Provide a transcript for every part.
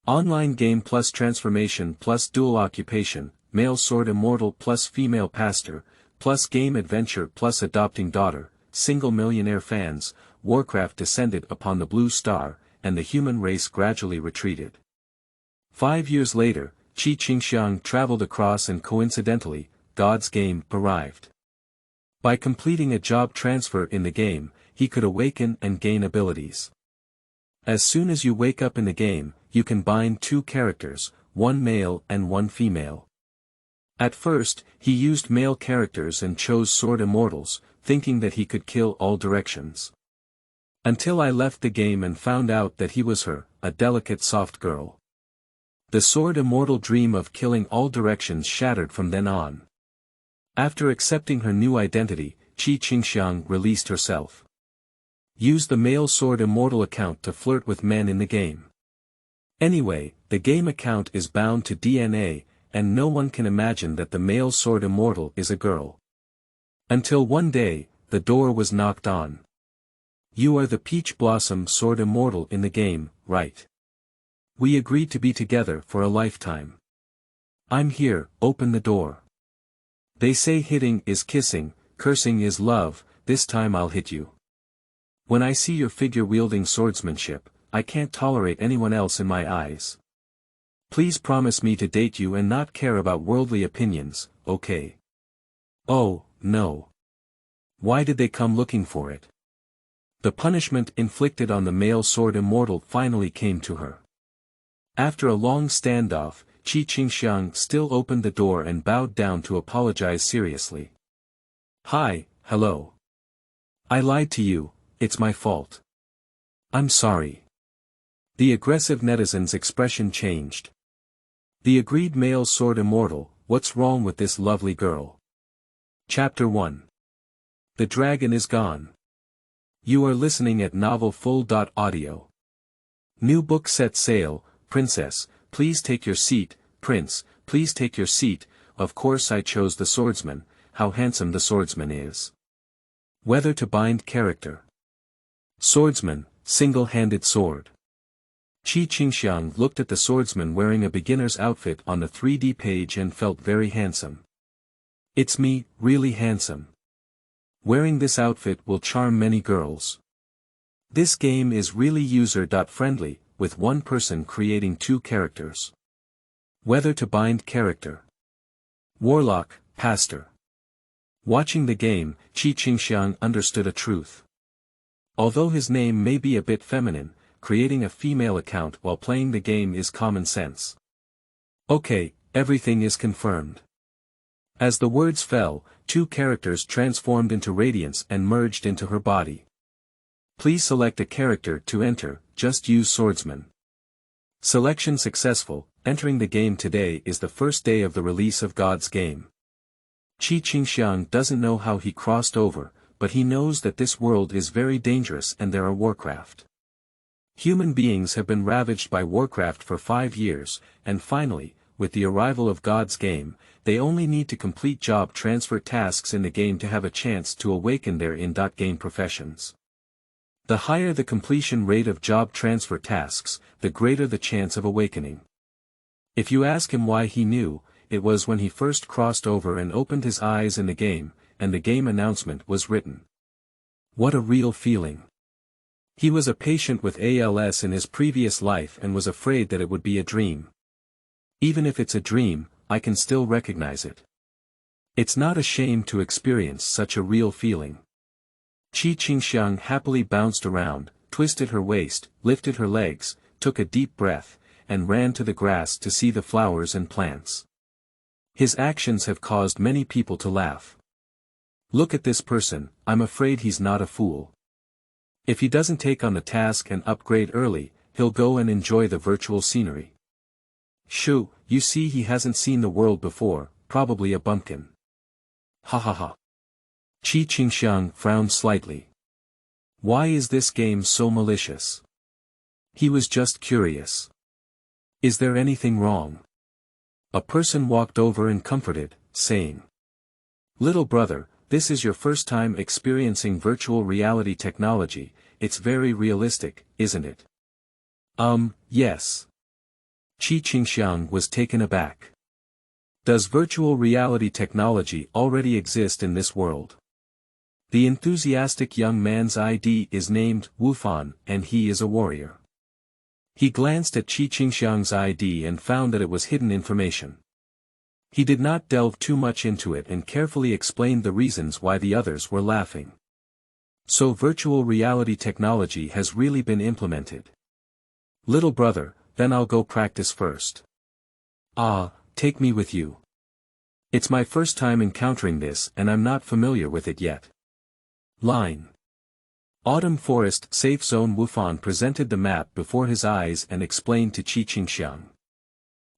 Online game plus transformation plus dual occupation, male sword immortal plus female pastor, plus game adventure plus adopting daughter, single millionaire fans, Warcraft descended upon the blue star, and the human race gradually retreated. 5 years later, Qingxiang traveled across and coincidentally, God's game arrived. By completing a job transfer in the game, he could awaken and gain abilities. As soon as you wake up in the game, you can bind 2 characters, one male and one female. At first, he used male characters and chose sword immortals, thinking that he could kill all directions. Until I left the game and found out that he was her, a delicate soft girl. The sword immortal dream of killing all directions shattered from then on. After accepting her new identity, Qingxiang released herself. Use the male sword immortal account to flirt with men in the game. Anyway, the game account is bound to DNA, and no one can imagine that the male sword immortal is a girl. Until one day, the door was knocked on. You are the peach blossom sword immortal in the game, right? We agreed to be together for a lifetime. I'm here, open the door. They say hitting is kissing, cursing is love, this time I'll hit you. When I see your figure-wielding swordsmanship, I can't tolerate anyone else in my eyes. Please promise me to date you and not care about worldly opinions, okay? Oh, no. Why did they come looking for it? The punishment inflicted on the male sword immortal finally came to her. After a long standoff, Qingxiang still opened the door and bowed down to apologize seriously. Hi, hello. I lied to you, it's my fault. I'm sorry. The aggressive netizen's expression changed. The agreed male sword immortal, what's wrong with this lovely girl? Chapter 1. The dragon is gone. You are listening at novelfull.audio. New book set sail, princess, please take your seat, prince, please take your seat, of course I chose the swordsman, how handsome the swordsman is. Whether to bind character. Swordsman, single-handed sword. Qingxiang looked at the swordsman wearing a beginner's outfit on the 3D page and felt very handsome. It's me, really handsome. Wearing this outfit will charm many girls. This game is really user-friendly, with one person creating 2 characters. Whether to bind character. Warlock, pastor. Watching the game, Qingxiang understood a truth. Although his name may be a bit feminine, creating a female account while playing the game is common sense. Okay, everything is confirmed. As the words fell, 2 characters transformed into radiance and merged into her body. Please select a character to enter, just use swordsman. Selection successful, entering the game today is the first day of the release of God's game. Qingxiang doesn't know how he crossed over, but he knows that this world is very dangerous and there are Warcraft. Human beings have been ravaged by Warcraft for 5 years, and finally, with the arrival of God's game, they only need to complete job transfer tasks in the game to have a chance to awaken their in-game professions. The higher the completion rate of job transfer tasks, the greater the chance of awakening. If you ask him why he knew, it was when he first crossed over and opened his eyes in the game, and the game announcement was written. What a real feeling. He was a patient with ALS in his previous life and was afraid that it would be a dream. Even if it's a dream, I can still recognize it. It's not a shame to experience such a real feeling. Qingxiang happily bounced around, twisted her waist, lifted her legs, took a deep breath, and ran to the grass to see the flowers and plants. His actions have caused many people to laugh. Look at this person, I'm afraid he's not a fool. If he doesn't take on the task and upgrade early, he'll go and enjoy the virtual scenery. Shoo, you see he hasn't seen the world before, probably a bumpkin. Ha ha ha. Qingxiang frowned slightly. Why is this game so malicious? He was just curious. Is there anything wrong? A person walked over and comforted, saying, Little brother, this is your first time experiencing virtual reality technology, it's very realistic, isn't it? Yes. Qingxiang was taken aback. Does virtual reality technology already exist in this world? The enthusiastic young man's ID is named Wufan, and he is a warrior. He glanced at Qingxiang's ID and found that it was hidden information. He did not delve too much into it and carefully explained the reasons why the others were laughing. So virtual reality technology has really been implemented. Little brother, then I'll go practice first. Ah, take me with you. It's my first time encountering this and I'm not familiar with it yet. Line. Autumn Forest Safe Zone. Wufan presented the map before his eyes and explained to Qingxiang.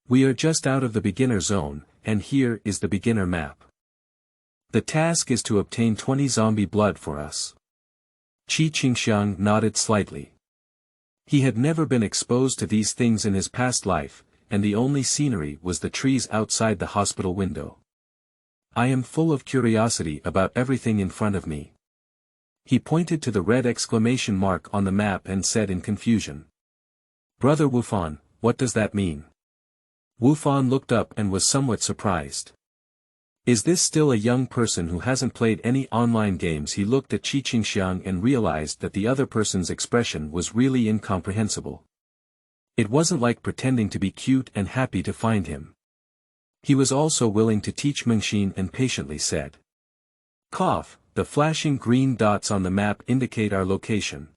We are just out of the beginner zone, and here is the beginner map. The task is to obtain 20 zombie blood for us. Qingxiang nodded slightly. He had never been exposed to these things in his past life, and the only scenery was the trees outside the hospital window. I am full of curiosity about everything in front of me. He pointed to the red exclamation mark on the map and said in confusion. Brother Wufan, what does that mean? Wufan looked up and was somewhat surprised. Is this still a young person who hasn't played any online games? He looked at Qingxiang and realized that the other person's expression was really incomprehensible. It wasn't like pretending to be cute and happy to find him. He was also willing to teach Mengxin and patiently said. Cough, the flashing green dots on the map indicate our location.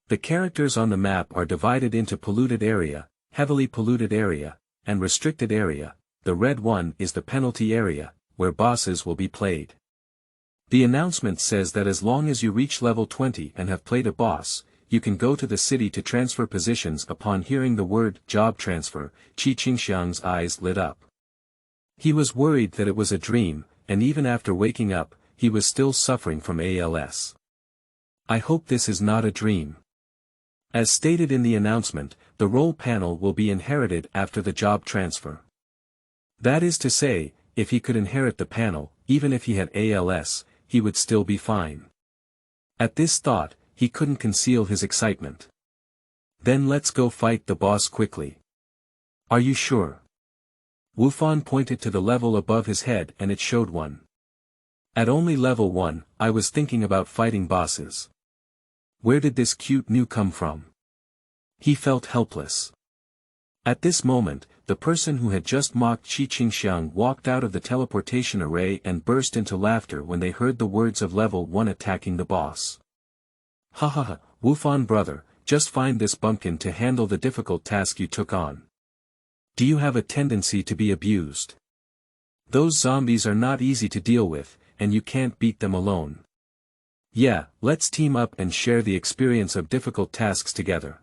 The characters on the map are divided into polluted area, heavily polluted area, and restricted area. The red one is the penalty area, where bosses will be played. The announcement says that as long as you reach level 20 and have played a boss, you can go to the city to transfer positions. Upon hearing the word job transfer, Qingxiang's eyes lit up. He was worried that it was a dream, and even after waking up, he was still suffering from ALS. I hope this is not a dream. As stated in the announcement, the role panel will be inherited after the job transfer. That is to say, if he could inherit the panel, even if he had ALS, he would still be fine. At this thought, he couldn't conceal his excitement. Then let's go fight the boss quickly. Are you sure? Wufan pointed to the level above his head and it showed one. At only level 1, I was thinking about fighting bosses. Where did this cute new come from? He felt helpless. At this moment, the person who had just mocked Qingxiang walked out of the teleportation array and burst into laughter when they heard the words of level 1 attacking the boss. Ha ha ha, Wufan brother, just find this bumpkin to handle the difficult task you took on. Do you have a tendency to be abused? Those zombies are not easy to deal with, and you can't beat them alone. Yeah, let's team up and share the experience of difficult tasks together.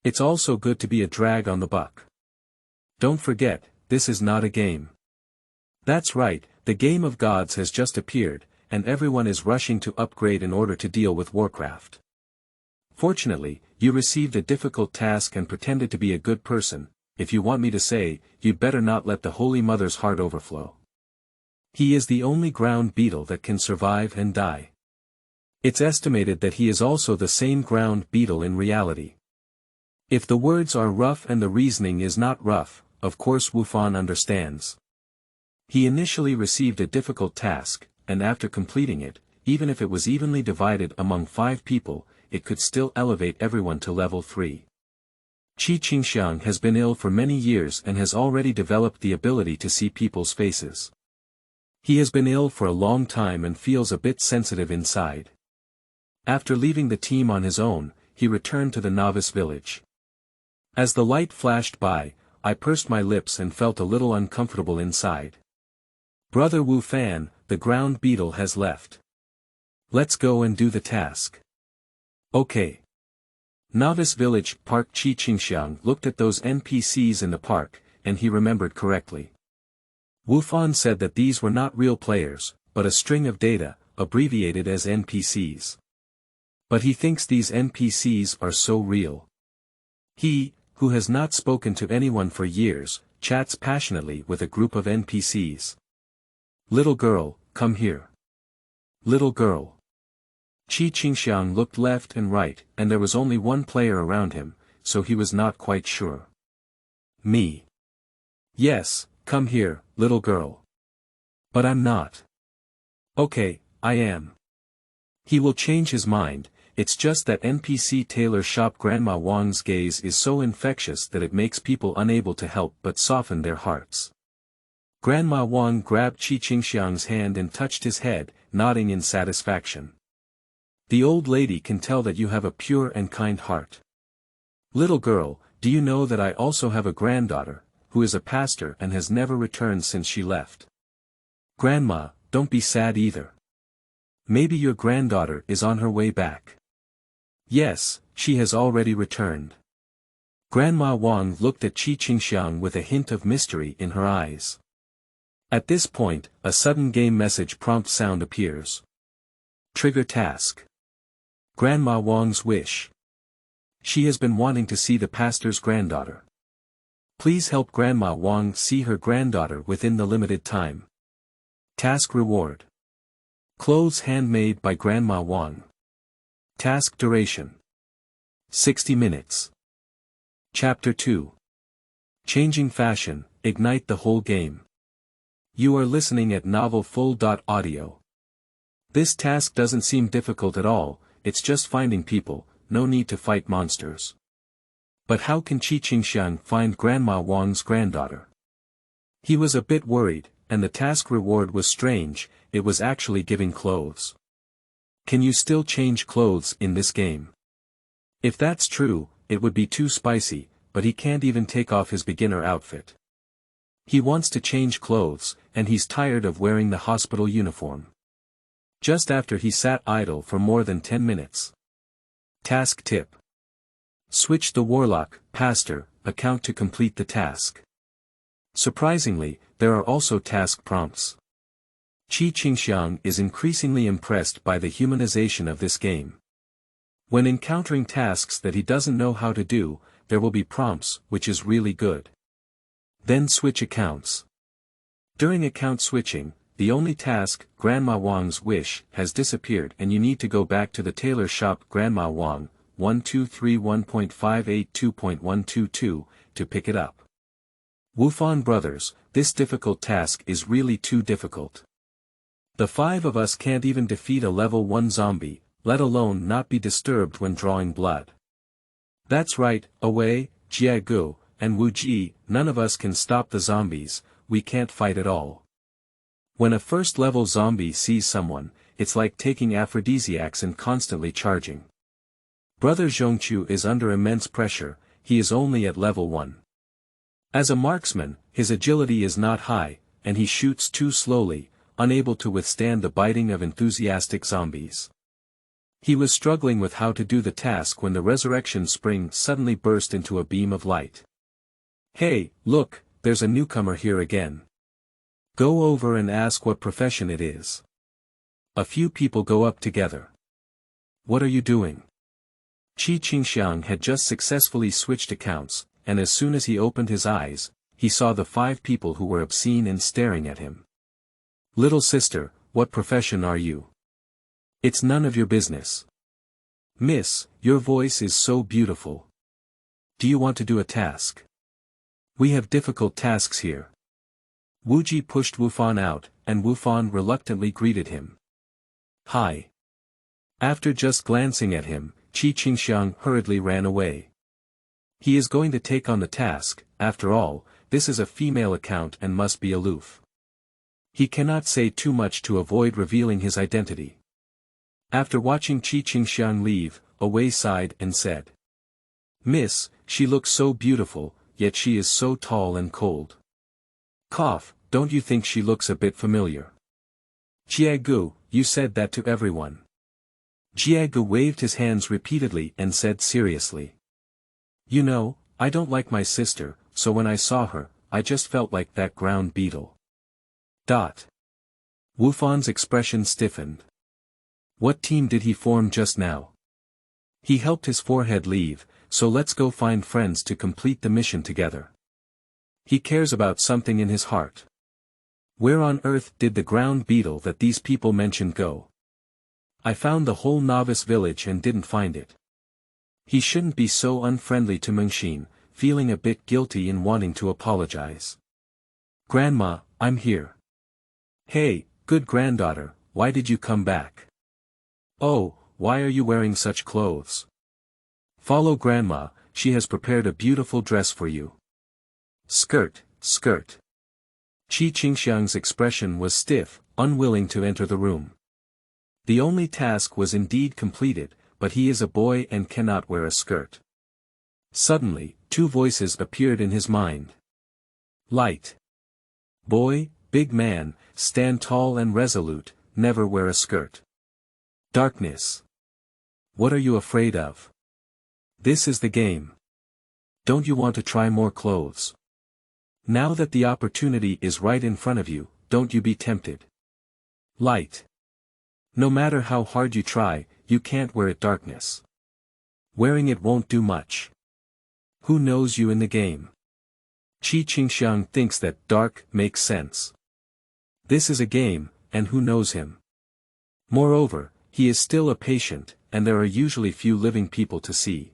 It's also good to be a drag on the buck. Don't forget, this is not a game. That's right, the game of gods has just appeared, and everyone is rushing to upgrade in order to deal with Warcraft. Fortunately, you received a difficult task and pretended to be a good person. If you want me to say, you'd better not let the Holy Mother's heart overflow. He is the only ground beetle that can survive and die. It's estimated that he is also the same ground beetle in reality. If the words are rough and the reasoning is not rough, of course Wufan understands. He initially received a difficult task, and after completing it, even if it was evenly divided among 5 people, it could still elevate everyone to level 3. Qingxiang has been ill for many years and has already developed the ability to see people's faces. He has been ill for a long time and feels a bit sensitive inside. After leaving the team on his own, he returned to the Novice Village. As the light flashed by, I pursed my lips and felt a little uncomfortable inside. Brother Wu Fan, the ground beetle has left. Let's go and do the task. Okay. Novice Village Park. Qingxiang looked at those NPCs in the park, and he remembered correctly. Wufan said that these were not real players, but a string of data, abbreviated as NPCs. But he thinks these NPCs are so real. He, who has not spoken to anyone for years, chats passionately with a group of NPCs. Little girl, come here. Little girl. Qingxiang looked left and right, and there was only one player around him, so he was not quite sure. Me. Yes, come here, little girl. But I'm not. Okay, I am. He will change his mind. It's just that NPC tailor shop Grandma Wang's gaze is so infectious that it makes people unable to help but soften their hearts. Grandma Wang grabbed Qingxiang's hand and touched his head, nodding in satisfaction. The old lady can tell that you have a pure and kind heart. Little girl, do you know that I also have a granddaughter, who is a pastor and has never returned since she left? Grandma, don't be sad either. Maybe your granddaughter is on her way back. Yes, she has already returned. Grandma Wang looked at Qingxiang with a hint of mystery in her eyes. At this point, a sudden game message prompt sound appears. Trigger task. Grandma Wang's wish. She has been wanting to see the pastor's granddaughter. Please help Grandma Wang see her granddaughter within the limited time. Task reward. Clothes handmade by Grandma Wang. Task duration. 60 minutes. Chapter 2. Changing fashion, ignite the whole game. You are listening at novelfull.audio. This task doesn't seem difficult at all, it's just finding people, no need to fight monsters. But how can Qingxiang find Grandma Wang's granddaughter? He was a bit worried, and the task reward was strange, it was actually giving clothes. Can you still change clothes in this game? If that's true, it would be too spicy, but he can't even take off his beginner outfit. He wants to change clothes, and he's tired of wearing the hospital uniform. Just after he sat idle for more than 10 minutes. Task tip. Switch the Warlock, Pastor, account to complete the task. Surprisingly, there are also task prompts. Qingxiang is increasingly impressed by the humanization of this game. When encountering tasks that he doesn't know how to do, there will be prompts, which is really good. Then switch accounts. During account switching, the only task, Grandma Wang's wish, has disappeared and you need to go back to the tailor shop Grandma Wang, 1231.582.122, to pick it up. Wufan brothers, this difficult task is really too difficult. The 5 of us can't even defeat a level 1 zombie, let alone not be disturbed when drawing blood. That's right, Away, Jiagu, and Wu Ji, none of us can stop the zombies, we can't fight at all. When a first-level zombie sees someone, it's like taking aphrodisiacs and constantly charging. Brother Zhongqiu is under immense pressure, he is only at level 1. As a marksman, his agility is not high, and he shoots too slowly, unable to withstand the biting of enthusiastic zombies. He was struggling with how to do the task when the resurrection spring suddenly burst into a beam of light. Hey, look, there's a newcomer here again. Go over and ask what profession it is. A few people go up together. What are you doing? Qingxiang had just successfully switched accounts, and as soon as he opened his eyes, he saw the 5 people who were obscene and staring at him. Little sister, what profession are you? It's none of your business. Miss, your voice is so beautiful. Do you want to do a task? We have difficult tasks here. Wu Ji pushed Wufan out, and Wufan reluctantly greeted him. Hi. After just glancing at him, Qingxiang hurriedly ran away. He is going to take on the task, after all, this is a female account and must be aloof. He cannot say too much to avoid revealing his identity. After watching Qingxiang leave, Away sighed and said. Miss, she looks so beautiful, yet she is so tall and cold. Cough, don't you think she looks a bit familiar? Jiagu, you said that to everyone. Jiagu waved his hands repeatedly and said seriously. You know, I don't like my sister, so when I saw her, I just felt like that ground beetle. Wufan's expression stiffened. What team did he form just now? He helped his forehead leave, so let's go find friends to complete the mission together. He cares about something in his heart. Where on earth did the ground beetle that these people mentioned go? I found the whole Novice Village and didn't find it. He shouldn't be so unfriendly to Mengxin, feeling a bit guilty in wanting to apologize. Grandma, I'm here. Hey, good granddaughter, why did you come back? Oh, why are you wearing such clothes? Follow Grandma, she has prepared a beautiful dress for you. Skirt, skirt. Qingxiang's expression was stiff, unwilling to enter the room. The only task was indeed completed, but he is a boy and cannot wear a skirt. Suddenly, two voices appeared in his mind. Light. Boy, big man, stand tall and resolute, never wear a skirt. Darkness. What are you afraid of? This is the game. Don't you want to try more clothes? Now that the opportunity is right in front of you, don't you be tempted. Light. No matter how hard you try, you can't wear it. Darkness. Wearing it won't do much. Who knows you in the game? Qingxiang thinks that dark makes sense. This is a game, and who knows him? Moreover, he is still a patient, and there are usually few living people to see.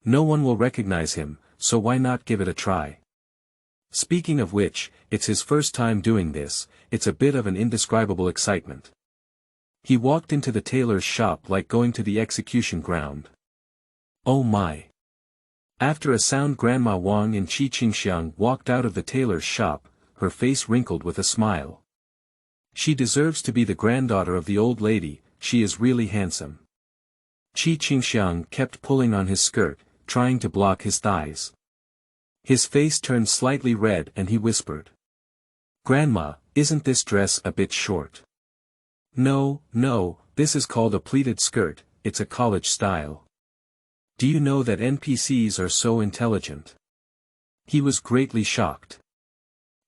No one will recognize him, so why not give it a try? Speaking of which, it's his first time doing this, it's a bit of an indescribable excitement. He walked into the tailor's shop like going to the execution ground. Oh my! After a sound, Grandma Wang and Qingxiang walked out of the tailor's shop, her face wrinkled with a smile. She deserves to be the granddaughter of the old lady, she is really handsome. Qingxiang kept pulling on his skirt, trying to block his thighs. His face turned slightly red and he whispered. Grandma, isn't this dress a bit short? No, this is called a pleated skirt, it's a college style. Do you know that NPCs are so intelligent? He was greatly shocked.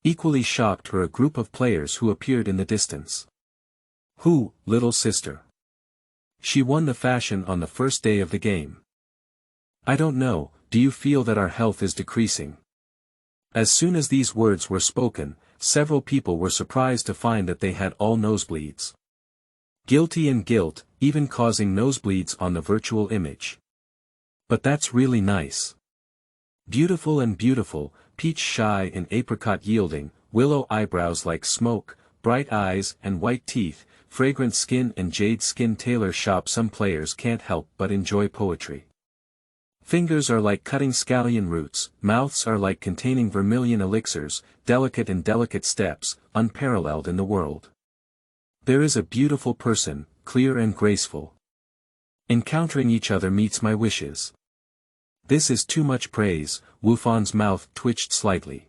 Equally shocked were a group of players who appeared in the distance. Who, little sister? She won the fashion on the first day of the game. I don't know, do you feel that our health is decreasing? As soon as these words were spoken, several people were surprised to find that they had all nosebleeds. Guilty and guilt, even causing nosebleeds on the virtual image. But that's really nice. Beautiful and beautiful, peach shy and apricot yielding, willow eyebrows like smoke, bright eyes and white teeth, fragrant skin and jade skin. Tailor shop. Some players can't help but enjoy poetry. Fingers are like cutting scallion roots, mouths are like containing vermilion elixirs, delicate and delicate steps, unparalleled in the world. There is a beautiful person, clear and graceful. Encountering each other meets my wishes. This is too much praise. Wufan's mouth twitched slightly.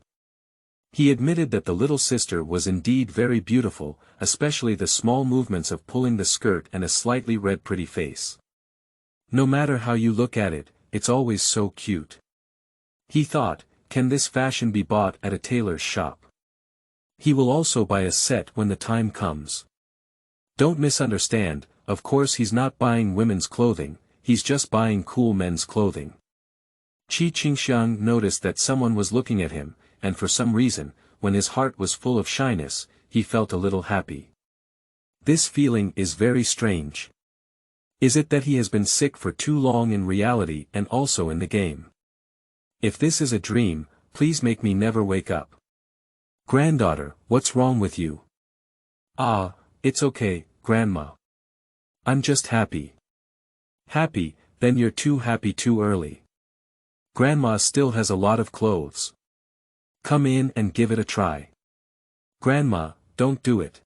He admitted that the little sister was indeed very beautiful, especially the small movements of pulling the skirt and a slightly red pretty face. No matter how you look at it, it's always so cute. He thought, can this fashion be bought at a tailor's shop? He will also buy a set when the time comes. Don't misunderstand, of course he's not buying women's clothing, he's just buying cool men's clothing. Qingxiang noticed that someone was looking at him, and for some reason, when his heart was full of shyness, he felt a little happy. This feeling is very strange. Is it that he has been sick for too long in reality and also in the game? If this is a dream, please make me never wake up. Granddaughter, what's wrong with you? Ah, it's okay, Grandma. I'm just happy. Happy, then you're too happy too early. Grandma still has a lot of clothes. Come in and give it a try. Grandma, don't do it.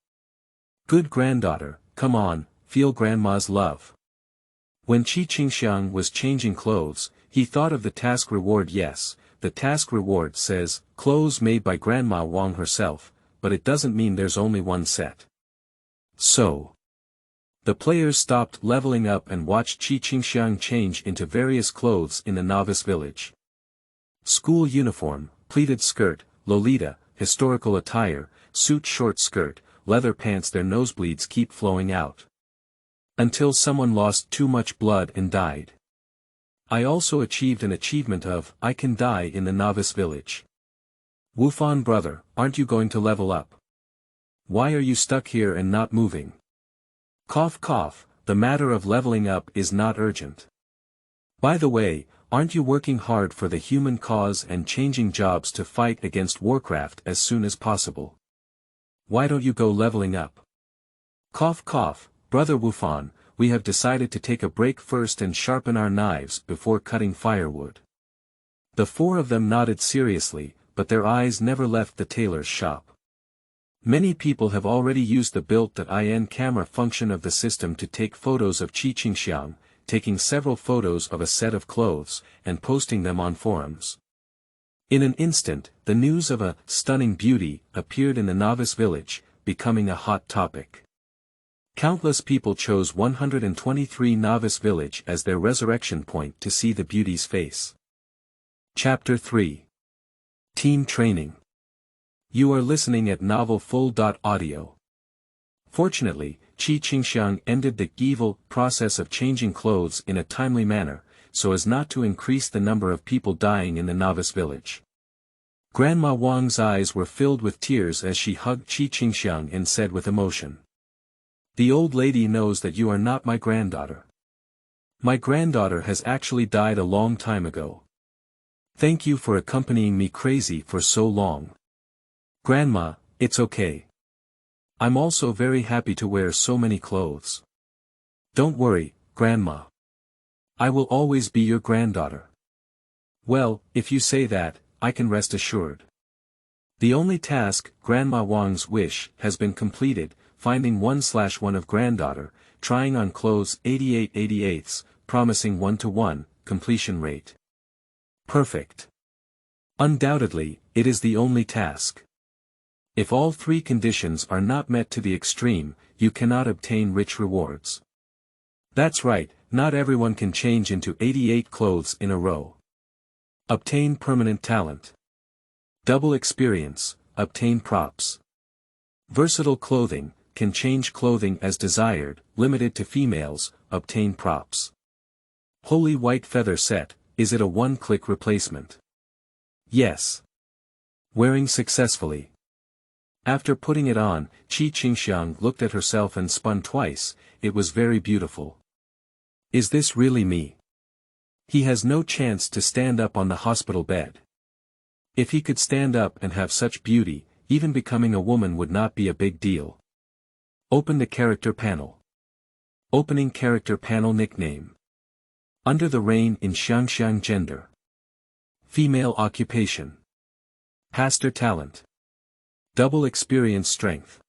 Good granddaughter, come on, feel Grandma's love. When Qingxiang was changing clothes, he thought of the task reward. Yes, the task reward says, clothes made by Grandma Wang herself, but it doesn't mean there's only one set. So, the players stopped leveling up and watched Qingxiang change into various clothes in the Novice Village. School uniform, pleated skirt, Lolita, historical attire, suit short skirt, leather pants. Their nosebleeds keep flowing out. Until someone lost too much blood and died. I also achieved an achievement of, I can die in the Novice Village. Wufan brother, aren't you going to level up? Why are you stuck here and not moving? Cough cough, the matter of leveling up is not urgent. By the way, aren't you working hard for the human cause and changing jobs to fight against Warcraft as soon as possible? Why don't you go leveling up? Cough cough, Brother Wufan, we have decided to take a break first and sharpen our knives before cutting firewood. The four of them nodded seriously, but their eyes never left the tailor's shop. Many people have already used the built.in camera function of the system to take photos of Qingxiang, taking several photos of a set of clothes, and posting them on forums. In an instant, the news of a stunning beauty appeared in the Novice Village, becoming a hot topic. Countless people chose 123 Novice Village as their resurrection point to see the beauty's face. Chapter 3. Team Training. You are listening at novelfull.audio. Fortunately, Qingxiang ended the evil process of changing clothes in a timely manner, so as not to increase the number of people dying in the Novice Village. Grandma Wang's eyes were filled with tears as she hugged Qingxiang and said with emotion, "The old lady knows that you are not my granddaughter. My granddaughter has actually died a long time ago. Thank you for accompanying me crazy for so long. Grandma, it's okay. I'm also very happy to wear so many clothes. Don't worry, Grandma. I will always be your granddaughter." Well, if you say that, I can rest assured. The only task, Grandma Wang's wish, has been completed, finding 1/1 of granddaughter, trying on clothes 88/88, promising 1-to-1, completion rate. Perfect. Undoubtedly, it is the only task. If all three conditions are not met to the extreme, you cannot obtain rich rewards. That's right, not everyone can change into 88 clothes in a row. Obtain permanent talent. Double experience, obtain props. Versatile clothing, can change clothing as desired, limited to females, obtain props. Holy white feather set, is it a one-click replacement? Yes. Wearing successfully. After putting it on, Qingxiang looked at herself and spun twice. It was very beautiful. Is this really me? He has no chance to stand up on the hospital bed. If he could stand up and have such beauty, even becoming a woman would not be a big deal. Open the character panel. Opening character panel nickname. Under the rain in Qingxiang gender. Female occupation. Pastor talent. Double experience strength.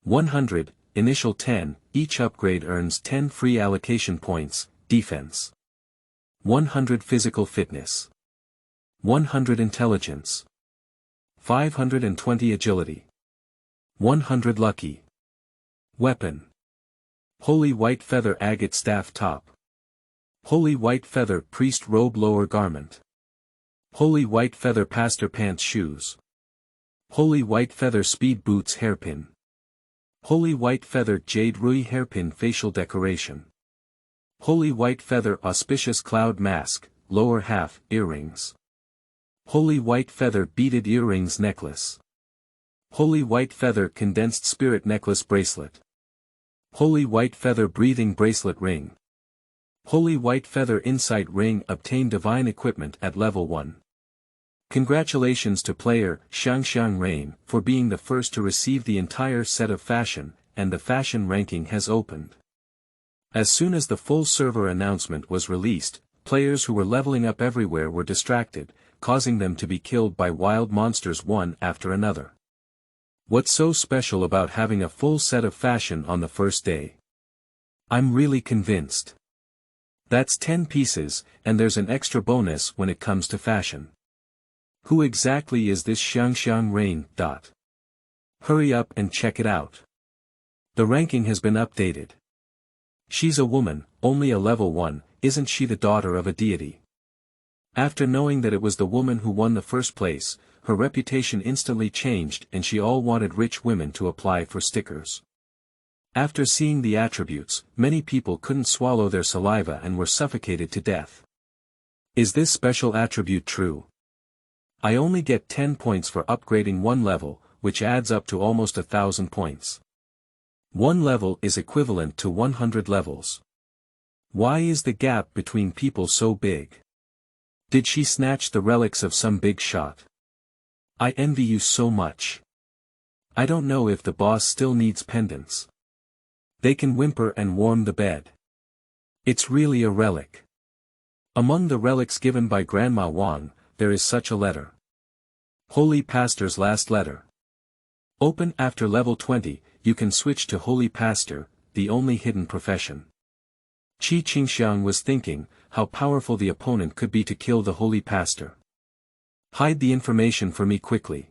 100, initial 10, each upgrade earns 10 free allocation points, defense. 100 physical fitness. 100 intelligence. 520 agility. 100 lucky. Weapon. Holy white feather agate staff top. Holy white feather priest robe lower garment. Holy white feather pastor pants shoes. Holy white feather speed boots hairpin. Holy white feather jade rui hairpin facial decoration. Holy white feather auspicious cloud mask, lower half, earrings. Holy white feather beaded earrings necklace. Holy white feather condensed spirit necklace bracelet. Holy white feather breathing bracelet ring. Holy white feather insight ring obtain divine equipment at level 1. Congratulations to player Qingxiang Rain for being the first to receive the entire set of fashion, and the fashion ranking has opened. As soon as the full server announcement was released, players who were leveling up everywhere were distracted, causing them to be killed by wild monsters one after another. What's so special about having a full set of fashion on the first day? I'm really convinced. That's 10 pieces, and there's an extra bonus when it comes to fashion. Who exactly is this Qingxiang Rain? Hurry up and check it out. The ranking has been updated. She's a woman, only a level 1, isn't she the daughter of a deity? After knowing that it was the woman who won the first place, her reputation instantly changed and she all wanted rich women to apply for stickers. After seeing the attributes, many people couldn't swallow their saliva and were suffocated to death. Is this special attribute true? I only get 10 points for upgrading one level, which adds up to almost 1,000 points. One level is equivalent to 100 levels. Why is the gap between people so big? Did she snatch the relics of some big shot? I envy you so much. I don't know if the boss still needs pendants. They can whimper and warm the bed. It's really a relic. Among the relics given by Grandma Wang, there is such a letter. Holy Pastor's last letter. Open after level 20, you can switch to Holy Pastor, the only hidden profession. Qingxiang was thinking, how powerful the opponent could be to kill the Holy Pastor. Hide the information for me quickly.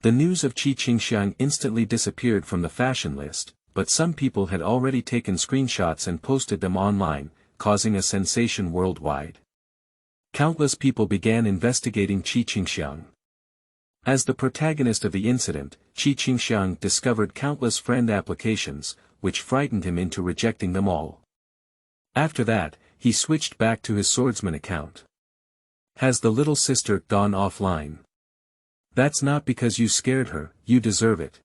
The news of Qingxiang instantly disappeared from the fashion list, but some people had already taken screenshots and posted them online, causing a sensation worldwide. Countless people began investigating Qingxiang. As the protagonist of the incident, Qingxiang discovered countless friend applications, which frightened him into rejecting them all. After that, he switched back to his swordsman account. Has the little sister gone offline? That's not because you scared her, you deserve it.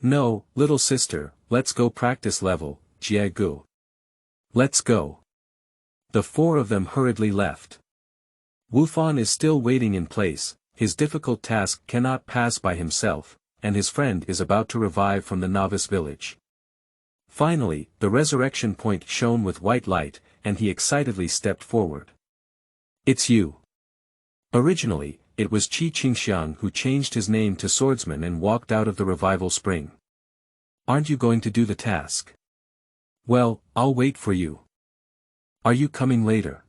No, little sister, let's go practice level, Jiagu. Let's go. The four of them hurriedly left. Wufan is still waiting in place, his difficult task cannot pass by himself, and his friend is about to revive from the Novice Village. Finally, the resurrection point shone with white light, and he excitedly stepped forward. It's you. Originally, it was Qingxiang who changed his name to Swordsman and walked out of the revival spring. Aren't you going to do the task? Well, I'll wait for you. Are you coming later?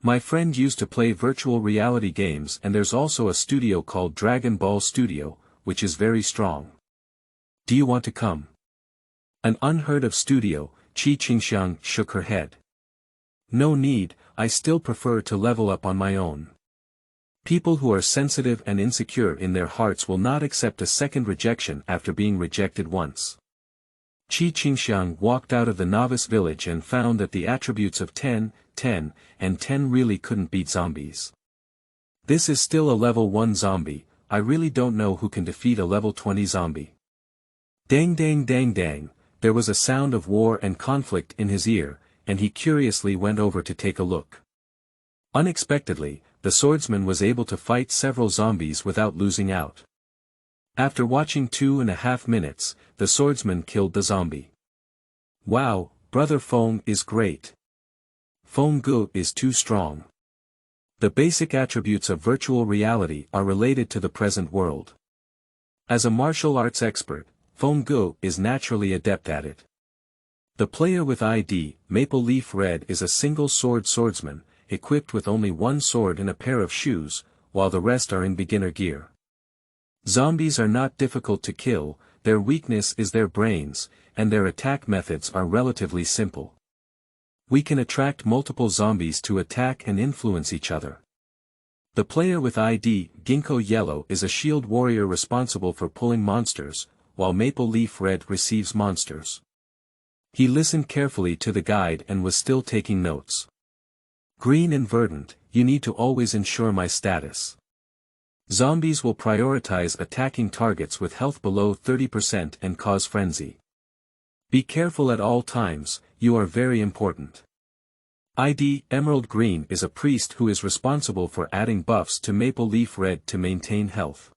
My friend used to play virtual reality games, and there's also a studio called Dragon Ball Studio, which is very strong. Do you want to come? An unheard of studio, Qingxiang shook her head. No need, I still prefer to level up on my own. People who are sensitive and insecure in their hearts will not accept a second rejection after being rejected once. Qingxiang walked out of the Novice Village and found that the attributes of 10, 10, and 10 really couldn't beat zombies. This is still a level 1 zombie, I really don't know who can defeat a level 20 zombie. Dang dang dang dang, there was a sound of war and conflict in his ear, and he curiously went over to take a look. Unexpectedly, the swordsman was able to fight several zombies without losing out. After watching 2.5 minutes, the swordsman killed the zombie. Wow, Brother Feng is great. Feng Gu is too strong. The basic attributes of virtual reality are related to the present world. As a martial arts expert, Feng Gu is naturally adept at it. The player with ID, Maple Leaf Red, is a single sword swordsman, equipped with only one sword and a pair of shoes, while the rest are in beginner gear. Zombies are not difficult to kill, their weakness is their brains, and their attack methods are relatively simple. We can attract multiple zombies to attack and influence each other. The player with ID, Ginkgo Yellow, is a shield warrior responsible for pulling monsters, while Maple Leaf Red receives monsters. He listened carefully to the guide and was still taking notes. Green and Verdant, you need to always ensure my status. Zombies will prioritize attacking targets with health below 30% and cause frenzy. Be careful at all times, you are very important. ID Emerald Green is a priest who is responsible for adding buffs to Maple Leaf Red to maintain health.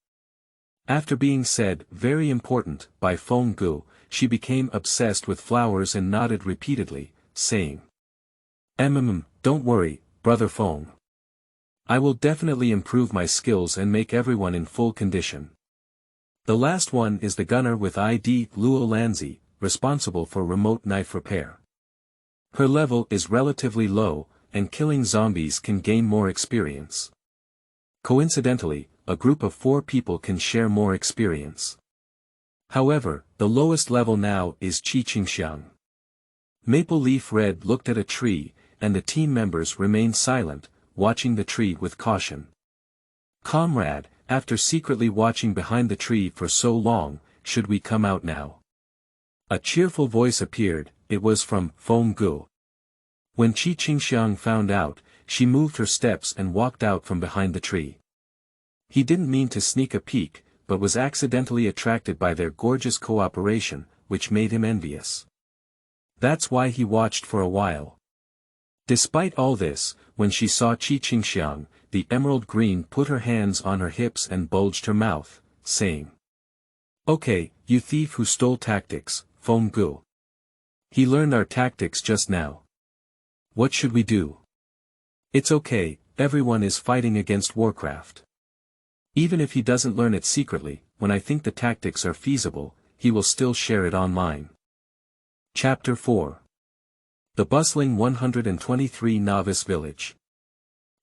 After being said, very important, by Feng Gu, she became obsessed with flowers and nodded repeatedly, saying, Don't worry, Brother Feng. I will definitely improve my skills and make everyone in full condition. The last one is the gunner with ID Luo Lanzi, responsible for remote knife repair. Her level is relatively low, and killing zombies can gain more experience. Coincidentally, a group of 4 people can share more experience. However, the lowest level now is Qingxiang. Maple Leaf Red looked at a tree, and the team members remained silent, watching the tree with caution. Comrade, after secretly watching behind the tree for so long, should we come out now? A cheerful voice appeared, it was from Feng Gu. When Qingxiang found out, she moved her steps and walked out from behind the tree. He didn't mean to sneak a peek, but was accidentally attracted by their gorgeous cooperation, which made him envious. That's why he watched for a while. Despite all this, when she saw Qingxiang, the emerald green put her hands on her hips and bulged her mouth, saying, "Okay, you thief who stole tactics, Feng Gu. He learned our tactics just now. What should we do?" "It's okay, everyone is fighting against Warcraft. Even if he doesn't learn it secretly, when I think the tactics are feasible, he will still share it online." Chapter 4. The bustling 123 Novice Village.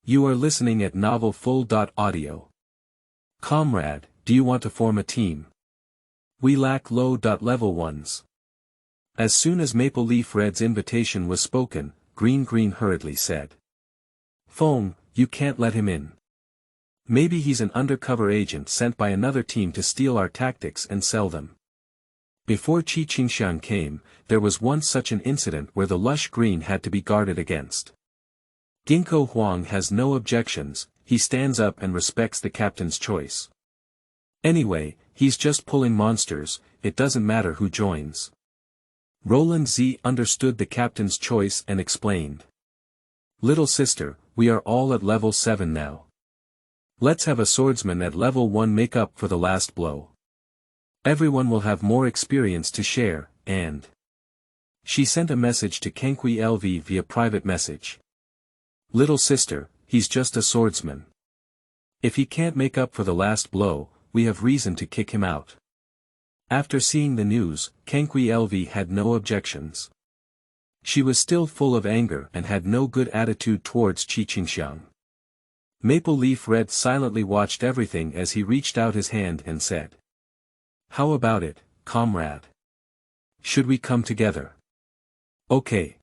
You are listening at novelfull.audio. Comrade, do you want to form a team? We lack low-level ones. As soon as Maple Leaf Red's invitation was spoken, Green hurriedly said. "Feng, you can't let him in. Maybe he's an undercover agent sent by another team to steal our tactics and sell them." Before Qingxiang came, there was once such an incident where the lush green had to be guarded against. Ginkgo Huang has no objections, he stands up and respects the captain's choice. Anyway, he's just pulling monsters, it doesn't matter who joins. Roland Z understood the captain's choice and explained. "Little sister, we are all at level 7 now. Let's have a swordsman at level 1 make up for the last blow. Everyone will have more experience to share, and..." She sent a message to Qingxiang via private message. "Little sister, he's just a swordsman. If he can't make up for the last blow, we have reason to kick him out." After seeing the news, Qingxiang had no objections. She was still full of anger and had no good attitude towards Qingxiang. Maple Leaf Red silently watched everything as he reached out his hand and said, "How about it, comrade? Should we come together?" "Okay."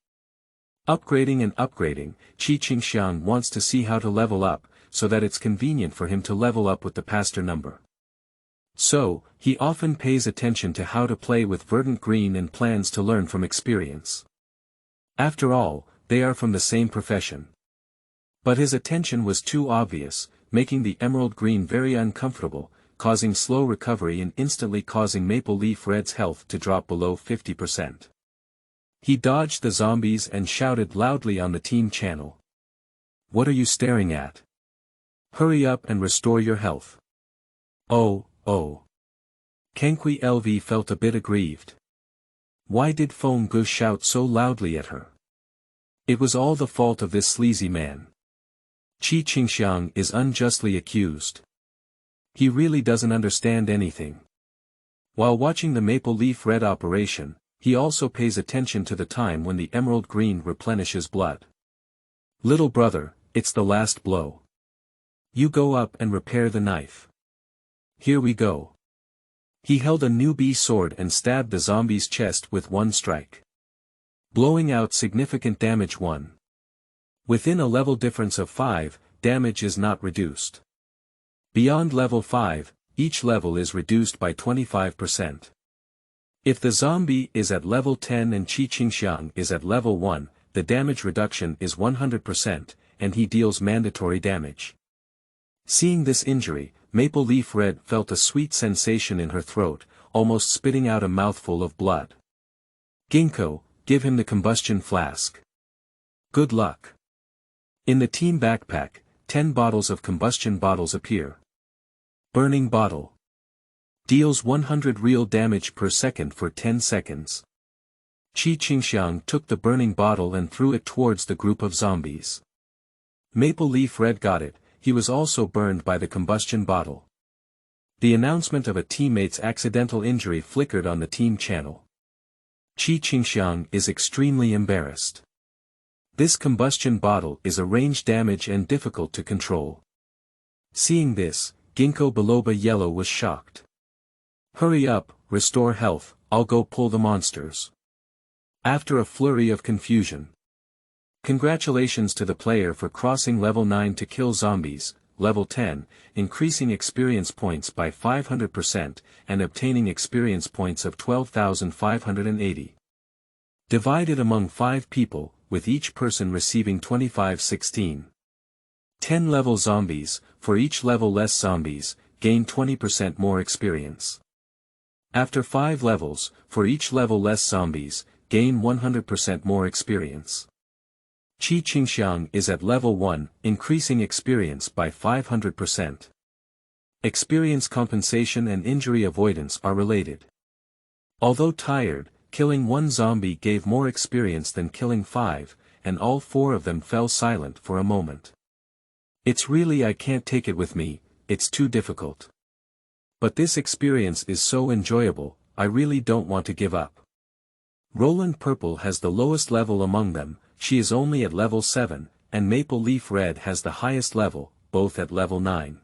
Upgrading and upgrading, Qingxiang wants to see how to level up, so that it's convenient for him to level up with the pastor number. So, he often pays attention to how to play with Verdant Green and plans to learn from experience. After all, they are from the same profession. But his attention was too obvious, making the Emerald Green very uncomfortable, causing slow recovery and instantly causing Maple Leaf Red's health to drop below 50%. He dodged the zombies and shouted loudly on the team channel. "What are you staring at? Hurry up and restore your health." Oh. Qingxiang felt a bit aggrieved. Why did Feng Gu shout so loudly at her? It was all the fault of this sleazy man. Qingxiang is unjustly accused. He really doesn't understand anything. While watching the Maple Leaf Red operation, he also pays attention to the time when the Emerald Green replenishes blood. "Little brother, it's the last blow. You go up and repair the knife. Here we go." He held a newbie sword and stabbed the zombie's chest with one strike, blowing out significant damage. 1. Within a level difference of 5, damage is not reduced. Beyond level 5, each level is reduced by 25%. If the zombie is at level 10 and Qingxiang is at level 1, the damage reduction is 100%, and he deals mandatory damage. Seeing this injury, Maple Leaf Red felt a sweet sensation in her throat, almost spitting out a mouthful of blood. "Ginkgo, give him the combustion flask." "Good luck." In the team backpack, 10 bottles of combustion bottles appear. Burning bottle. Deals 100 real damage per second for 10 seconds. Qingxiang took the burning bottle and threw it towards the group of zombies. Maple Leaf Red got it. He was also burned by the combustion bottle. The announcement of a teammate's accidental injury flickered on the team channel. Qingxiang is extremely embarrassed. This combustion bottle is a range damage and difficult to control. Seeing this, Ginkgo Biloba Yellow was shocked. "Hurry up, restore health, I'll go pull the monsters." After a flurry of confusion. Congratulations to the player for crossing level 9 to kill zombies, level 10, increasing experience points by 500%, and obtaining experience points of 12,580. Divided among 5 people, with each person receiving 2516. 10 level zombies, for each level less zombies, gain 20% more experience. After 5 levels, for each level less zombies, gain 100% more experience. Qingxiang is at level 1, increasing experience by 500%. Experience compensation and injury avoidance are related. Although tired, killing one zombie gave more experience than killing 5, and all 4 of them fell silent for a moment. It's really I can't take it with me, it's too difficult. But this experience is so enjoyable, I really don't want to give up. Roland Purple has the lowest level among them, she is only at level 7, and Maple Leaf Red has the highest level, both at level 9.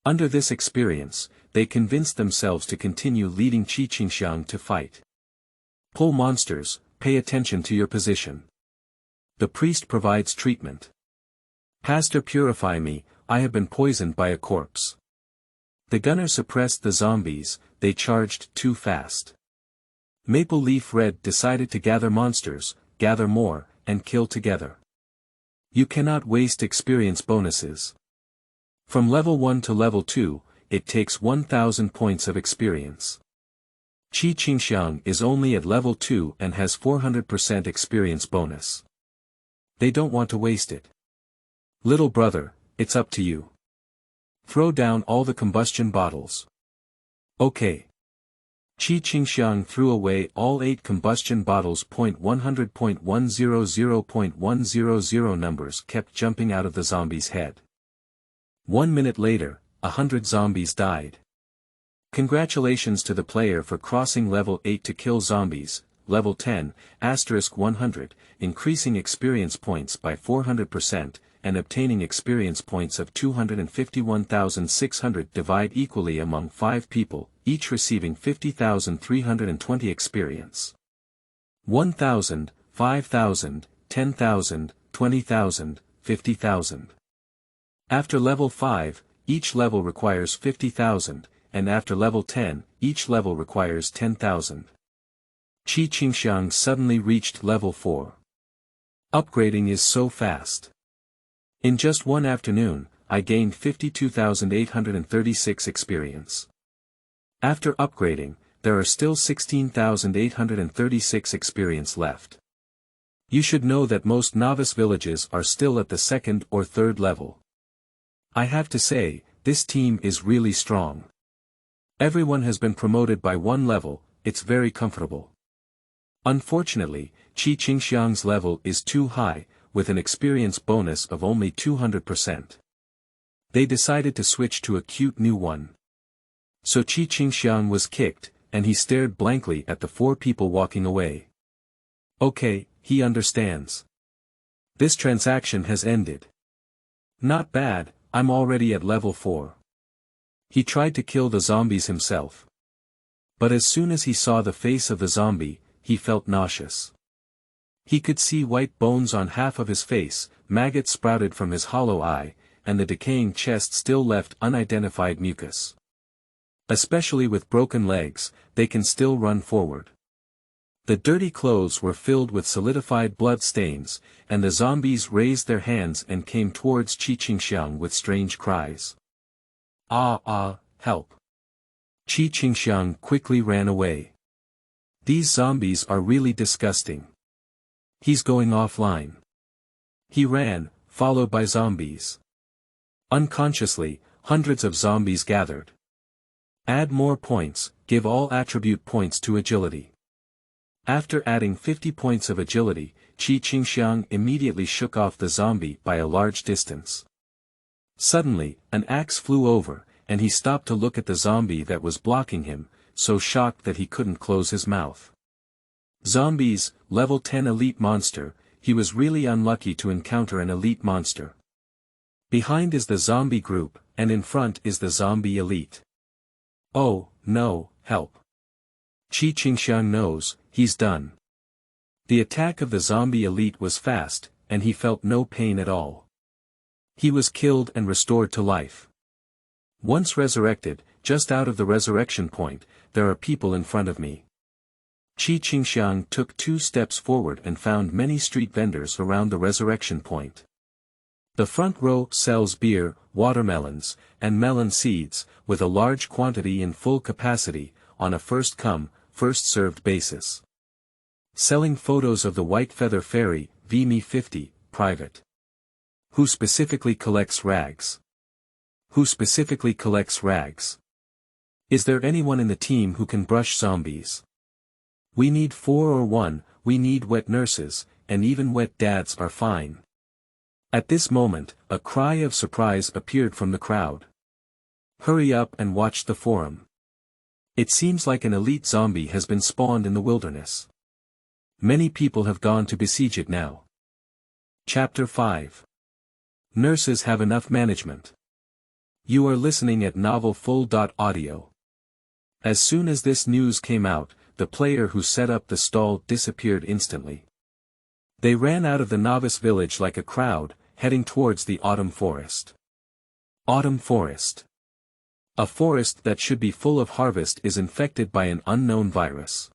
Under this experience, they convinced themselves to continue leading Qingxiang to fight. Pull monsters, pay attention to your position. The priest provides treatment. Pastor, purify me, I have been poisoned by a corpse. The gunner suppressed the zombies, they charged too fast. Maple Leaf Red decided to gather monsters, gather more, and kill together. You cannot waste experience bonuses. From level 1 to level 2, it takes 1000 points of experience. Qingxiang is only at level 2 and has 400% experience bonus. They don't want to waste it. Little brother, it's up to you. Throw down all the combustion bottles. Okay. Qingxiang threw away all 8 combustion bottles. 100.100.100 numbers kept jumping out of the zombie's head. 1 minute later, 100 zombies died. Congratulations to the player for crossing level 8 to kill zombies, level 10, *100, increasing experience points by 400%, and obtaining experience points of 251,600 divide equally among 5 people, each receiving 50,320 experience. 1,000, 5,000, 10,000, 20,000, 50,000. After level 5, each level requires 50,000, and after level 10, each level requires 10,000. Qingxiang suddenly reached level 4. Upgrading is so fast. In just one afternoon, I gained 52,836 experience. After upgrading, there are still 16,836 experience left. You should know that most novice villages are still at the 2nd or 3rd level. I have to say, this team is really strong. Everyone has been promoted by 1 level, it's very comfortable. Unfortunately, Qingxiang's level is too high, with an experience bonus of only 200%. They decided to switch to a cute new one. So Qingxiang was kicked, and he stared blankly at the 4 people walking away. Okay, he understands. This transaction has ended. Not bad, I'm already at level 4. He tried to kill the zombies himself. But as soon as he saw the face of the zombie, he felt nauseous. He could see white bones on half of his face, maggots sprouted from his hollow eye, and the decaying chest still left unidentified mucus. Especially with broken legs, they can still run forward. The dirty clothes were filled with solidified blood stains, and the zombies raised their hands and came towards Qingxiang with strange cries. Help! Qingxiang quickly ran away. These zombies are really disgusting. He's going offline. He ran, followed by zombies. Unconsciously, hundreds of zombies gathered. Add more points, give all attribute points to agility. After adding 50 points of agility, Qingxiang immediately shook off the zombie by a large distance. Suddenly, an axe flew over, and he stopped to look at the zombie that was blocking him, so shocked that he couldn't close his mouth. Zombies, level 10 elite monster, he was really unlucky to encounter an elite monster. Behind is the zombie group, and in front is the zombie elite. Oh, no, help. Qingxiang knows, he's done. The attack of the zombie elite was fast, and he felt no pain at all. He was killed and restored to life. Once resurrected, just out of the resurrection point, there are people in front of me. Qingxiang took 2 steps forward and found many street vendors around the resurrection point. The front row sells beer, watermelons, and melon seeds, with a large quantity in full capacity, on a first-come, first-served basis. Selling photos of the White Feather Fairy, VME 50, private. Who specifically collects rags? Who specifically collects rags? Is there anyone in the team who can brush zombies? We need 4 or 1, we need wet nurses, and even wet dads are fine. At this moment, a cry of surprise appeared from the crowd. Hurry up and watch the forum. It seems like an elite zombie has been spawned in the wilderness. Many people have gone to besiege it now. Chapter 5. Nurses have enough management. You are listening at novelfull.audio. As soon as this news came out, the player who set up the stall disappeared instantly. They ran out of the Novice Village like a crowd, heading towards the autumn forest. Autumn forest. A forest that should be full of harvest is infected by an unknown virus.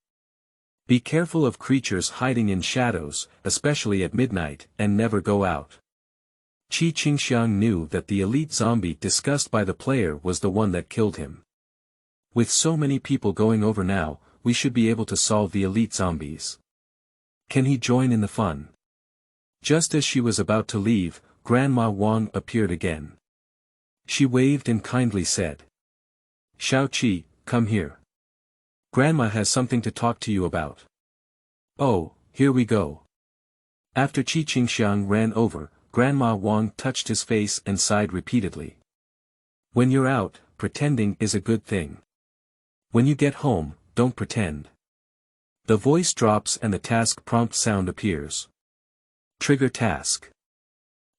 Be careful of creatures hiding in shadows, especially at midnight, and never go out. Qingxiang knew that the elite zombie discussed by the player was the one that killed him. With so many people going over now, we should be able to solve the elite zombies. Can he join in the fun? Just as she was about to leave, Grandma Wang appeared again. She waved and kindly said, "Xiaoqi, come here. Grandma has something to talk to you about." "Oh, here we go." After Qingxiang ran over, Grandma Wang touched his face and sighed repeatedly. When you're out, pretending is a good thing. When you get home, don't pretend. The voice drops and the task prompt sound appears. Trigger task.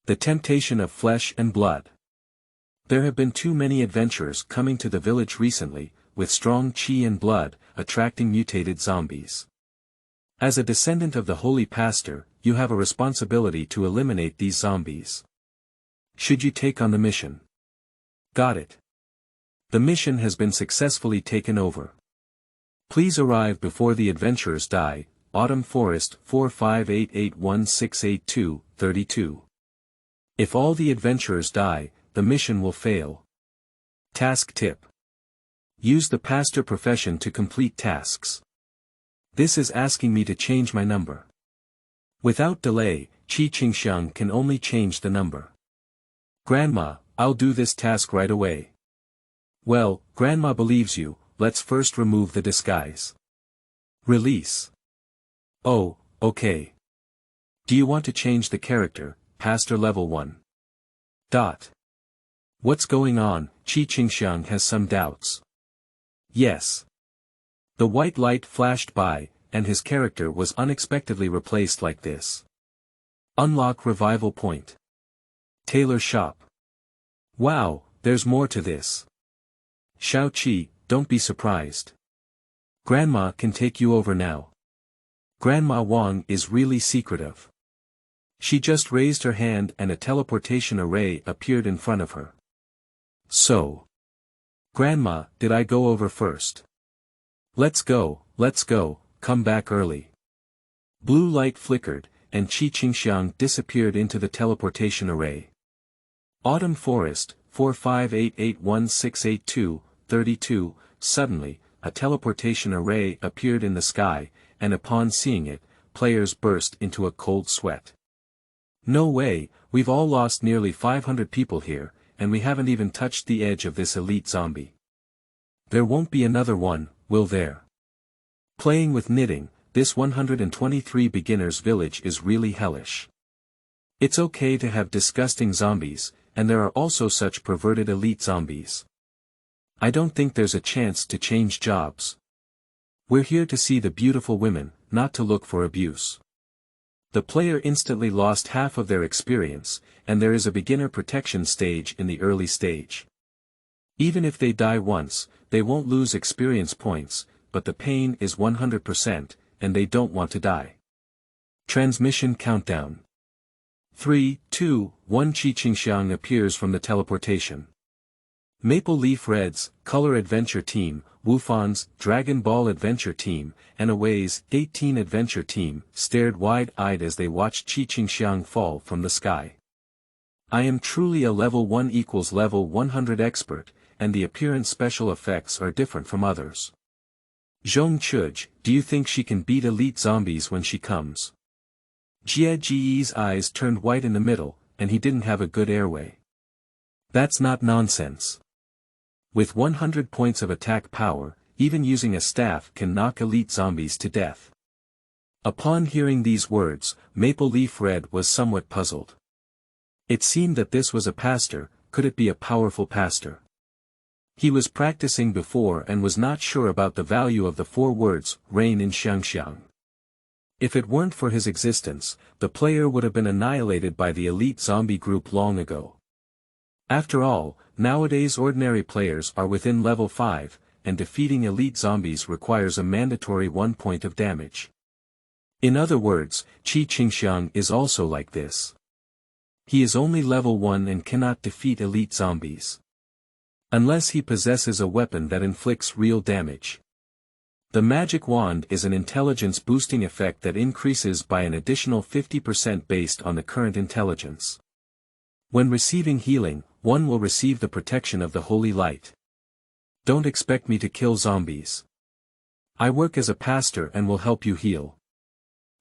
The temptation of flesh and blood. There have been too many adventurers coming to the village recently, with strong qi and blood, attracting mutated zombies. As a descendant of the holy pastor, you have a responsibility to eliminate these zombies. Should you take on the mission? Got it. The mission has been successfully taken over. Please arrive before the adventurers die, Autumn Forest 45881682-32. If all the adventurers die, the mission will fail. Task tip. Use the pastor profession to complete tasks. This is asking me to change my number. Without delay, Qingxiang can only change the number. Grandma, I'll do this task right away. Well, Grandma believes you, let's first remove the disguise. Release. Oh, okay. Do you want to change the character, Pastor Level 1? What's going on? Qingxiang has some doubts. Yes. The white light flashed by, and his character was unexpectedly replaced like this. Unlock revival point. Tailor shop. Wow, there's more to this. Xiaoqi, don't be surprised. Grandma can take you over now. Grandma Wang is really secretive. She just raised her hand and a teleportation array appeared in front of her. So. Grandma, did I go over first? Let's go, come back early. Blue light flickered, and Qingxiang disappeared into the teleportation array. Autumn Forest, 45881682-32, suddenly, a teleportation array appeared in the sky, and upon seeing it, players burst into a cold sweat. No way, we've all lost nearly 500 people here, and we haven't even touched the edge of this elite zombie. There won't be another one, will there? Playing with knitting, this 123 beginners village is really hellish. It's okay to have disgusting zombies, and there are also such perverted elite zombies. I don't think there's a chance to change jobs. We're here to see the beautiful women, not to look for abuse. The player instantly lost half of their experience, and there is a beginner protection stage in the early stage. Even if they die once, they won't lose experience points, but the pain is 100%, and they don't want to die. Transmission countdown. 3, 2, 1. Qingxiang appears from the teleportation. Maple Leaf Red's Color Adventure Team, Wufan's Dragon Ball Adventure Team, and Away's 18 Adventure Team stared wide-eyed as they watched Qingxiang fall from the sky. I am truly a level 1 equals level 100 expert, and the appearance special effects are different from others. Zhong Chuj, do you think she can beat elite zombies when she comes? Jie Ji's eyes turned white in the middle, and he didn't have a good airway. That's not nonsense. With 100 points of attack power, even using a staff can knock elite zombies to death. Upon hearing these words, Maple Leaf Red was somewhat puzzled. It seemed that this was a pastor. Could it be a powerful pastor? He was practicing before and was not sure about the value of the 4 words, reign in Qingxiang. If it weren't for his existence, the player would have been annihilated by the elite zombie group long ago. After all, nowadays ordinary players are within level 5, and defeating elite zombies requires a mandatory 1 point of damage. In other words, Qingxiang is also like this. He is only level 1 and cannot defeat elite zombies. Unless he possesses a weapon that inflicts real damage. The magic wand is an intelligence boosting effect that increases by an additional 50% based on the current intelligence. When receiving healing, one will receive the protection of the holy light. Don't expect me to kill zombies. I work as a pastor and will help you heal.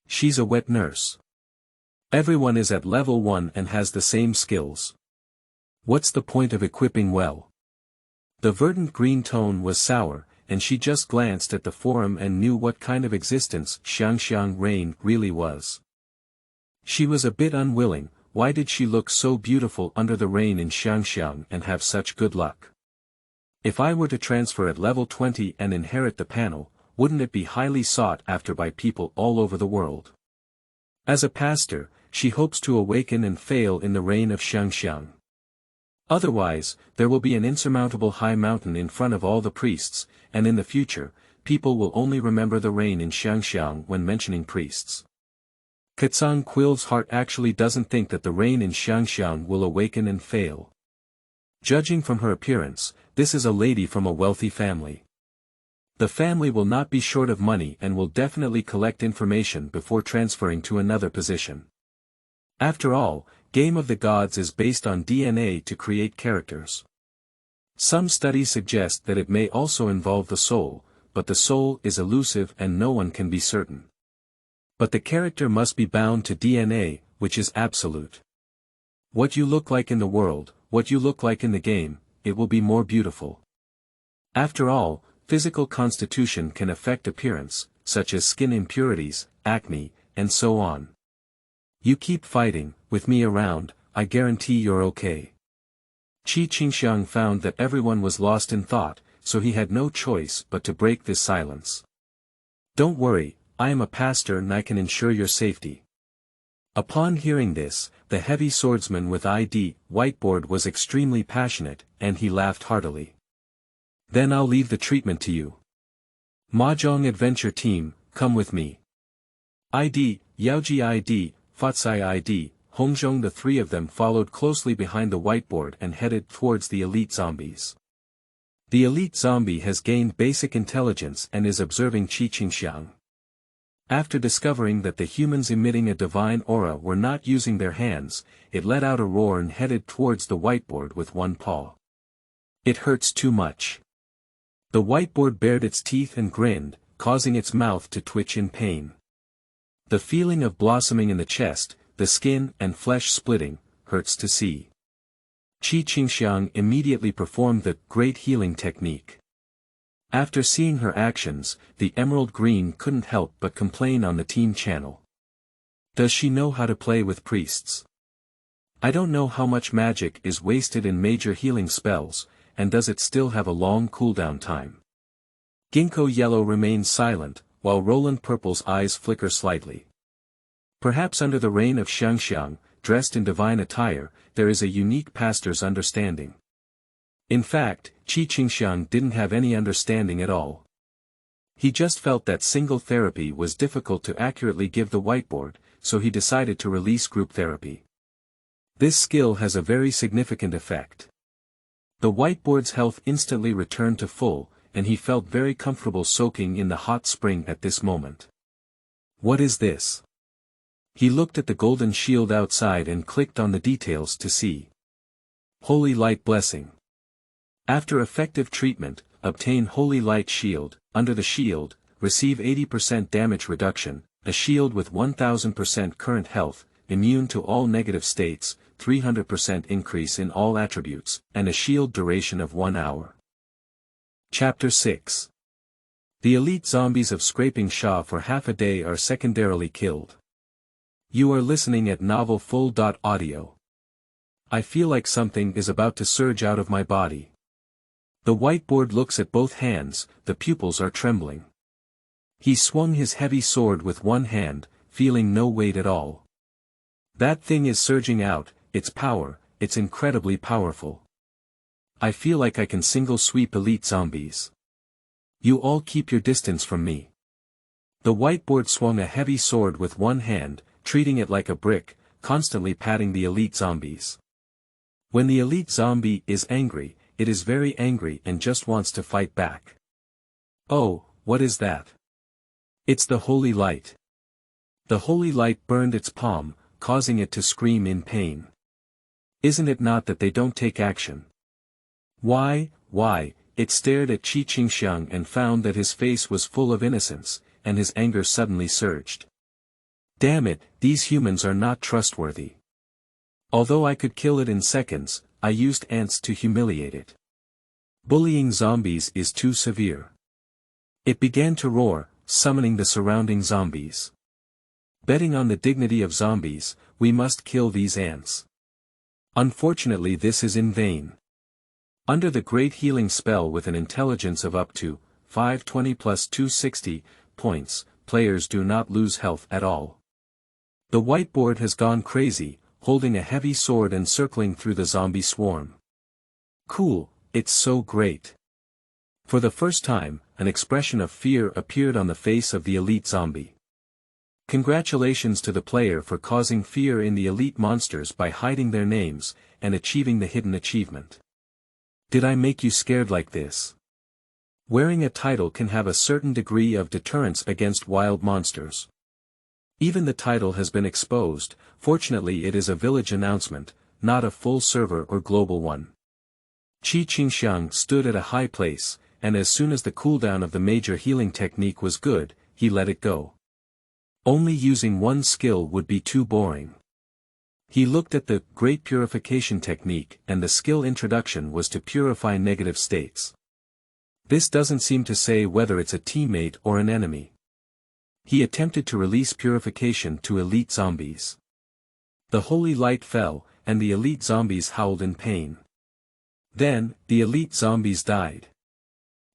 She's a wet nurse. Everyone is at level 1 and has the same skills. What's the point of equipping well? The verdant green tone was sour, and she just glanced at the forum and knew what kind of existence Qingxiang reign really was. She was a bit unwilling. Why did she look so beautiful under the rain in Qingxiang and have such good luck? If I were to transfer at level 20 and inherit the panel, wouldn't it be highly sought after by people all over the world? As a pastor, she hopes to awaken and fail in the reign of Qingxiang. Otherwise, there will be an insurmountable high mountain in front of all the priests, and in the future, people will only remember the reign in Qingxiang when mentioning priests. Qingxiang Quill's heart actually doesn't think that the reign in Qingxiang will awaken and fail. Judging from her appearance, this is a lady from a wealthy family. The family will not be short of money and will definitely collect information before transferring to another position. After all, Game of the Gods is based on DNA to create characters. Some studies suggest that it may also involve the soul, but the soul is elusive and no one can be certain. But the character must be bound to DNA, which is absolute. What you look like in the world, what you look like in the game, it will be more beautiful. After all, physical constitution can affect appearance, such as skin impurities, acne, and so on. You keep fighting, with me around, I guarantee you're okay. Qingxiang found that everyone was lost in thought, so he had no choice but to break this silence. Don't worry, I am a pastor and I can ensure your safety. Upon hearing this, the heavy swordsman with ID whiteboard was extremely passionate, and he laughed heartily. Then I'll leave the treatment to you. Mahjong Adventure Team, come with me. ID, Yaoji ID, Fatsai ID, Hongzhong. The 3 of them followed closely behind the whiteboard and headed towards the elite zombies. The elite zombie has gained basic intelligence and is observing Qingxiang. After discovering that the humans emitting a divine aura were not using their hands, it let out a roar and headed towards the whiteboard with one paw. It hurts too much. The whiteboard bared its teeth and grinned, causing its mouth to twitch in pain. The feeling of blossoming in the chest, the skin and flesh splitting, hurts to see. Qingxiang immediately performed the great healing technique. After seeing her actions, the Emerald Green couldn't help but complain on the team channel. Does she know how to play with priests? I don't know how much magic is wasted in major healing spells, and does it still have a long cooldown time? Ginkgo Yellow remains silent, while Roland Purple's eyes flicker slightly. Perhaps under the reign of Qingxiang, dressed in divine attire, there is a unique pastor's understanding. In fact, Qingxiang didn't have any understanding at all. He just felt that single therapy was difficult to accurately give the whiteboard, so he decided to release group therapy. This skill has a very significant effect. The whiteboard's health instantly returned to full, and he felt very comfortable soaking in the hot spring at this moment. What is this? He looked at the golden shield outside and clicked on the details to see. Holy Light Blessing. After effective treatment, obtain Holy Light Shield. Under the shield, receive 80% damage reduction, a shield with 1000% current health, immune to all negative states, 300% increase in all attributes, and a shield duration of 1 hour. Chapter 6. The elite zombies of Scraping Shaw for half a day are secondarily killed. You are listening at Novel Full.audio. I feel like something is about to surge out of my body. The whiteboard looks at both hands, the pupils are trembling. He swung his heavy sword with one hand, feeling no weight at all. That thing is surging out, its power, it's incredibly powerful. I feel like I can single sweep elite zombies. You all keep your distance from me. The whiteboard swung a heavy sword with one hand, treating it like a brick, constantly patting the elite zombies. When the elite zombie is angry, it is very angry and just wants to fight back. Oh, what is that? It's the holy light. The holy light burned its palm, causing it to scream in pain. Isn't it not that they don't take action? Why, it stared at Qingxiang and found that his face was full of innocence, and his anger suddenly surged. Damn it, these humans are not trustworthy. Although I could kill it in seconds, I used ants to humiliate it. Bullying zombies is too severe. It began to roar, summoning the surrounding zombies. Betting on the dignity of zombies, we must kill these ants. Unfortunately, this is in vain. Under the great healing spell with an intelligence of up to 520 plus 260 points, players do not lose health at all. The whiteboard has gone crazy, holding a heavy sword and circling through the zombie swarm. Cool, it's so great. For the first time, an expression of fear appeared on the face of the elite zombie. Congratulations to the player for causing fear in the elite monsters by hiding their names, and achieving the hidden achievement. Did I make you scared like this? Wearing a title can have a certain degree of deterrence against wild monsters. Even the title has been exposed, fortunately it is a village announcement, not a full server or global one. Qingxiang stood at a high place, and as soon as the cooldown of the major healing technique was good, he let it go. Only using one skill would be too boring. He looked at the Great Purification technique and the skill introduction was to purify negative states. This doesn't seem to say whether it's a teammate or an enemy. He attempted to release purification to elite zombies. The holy light fell, and the elite zombies howled in pain. Then, the elite zombies died.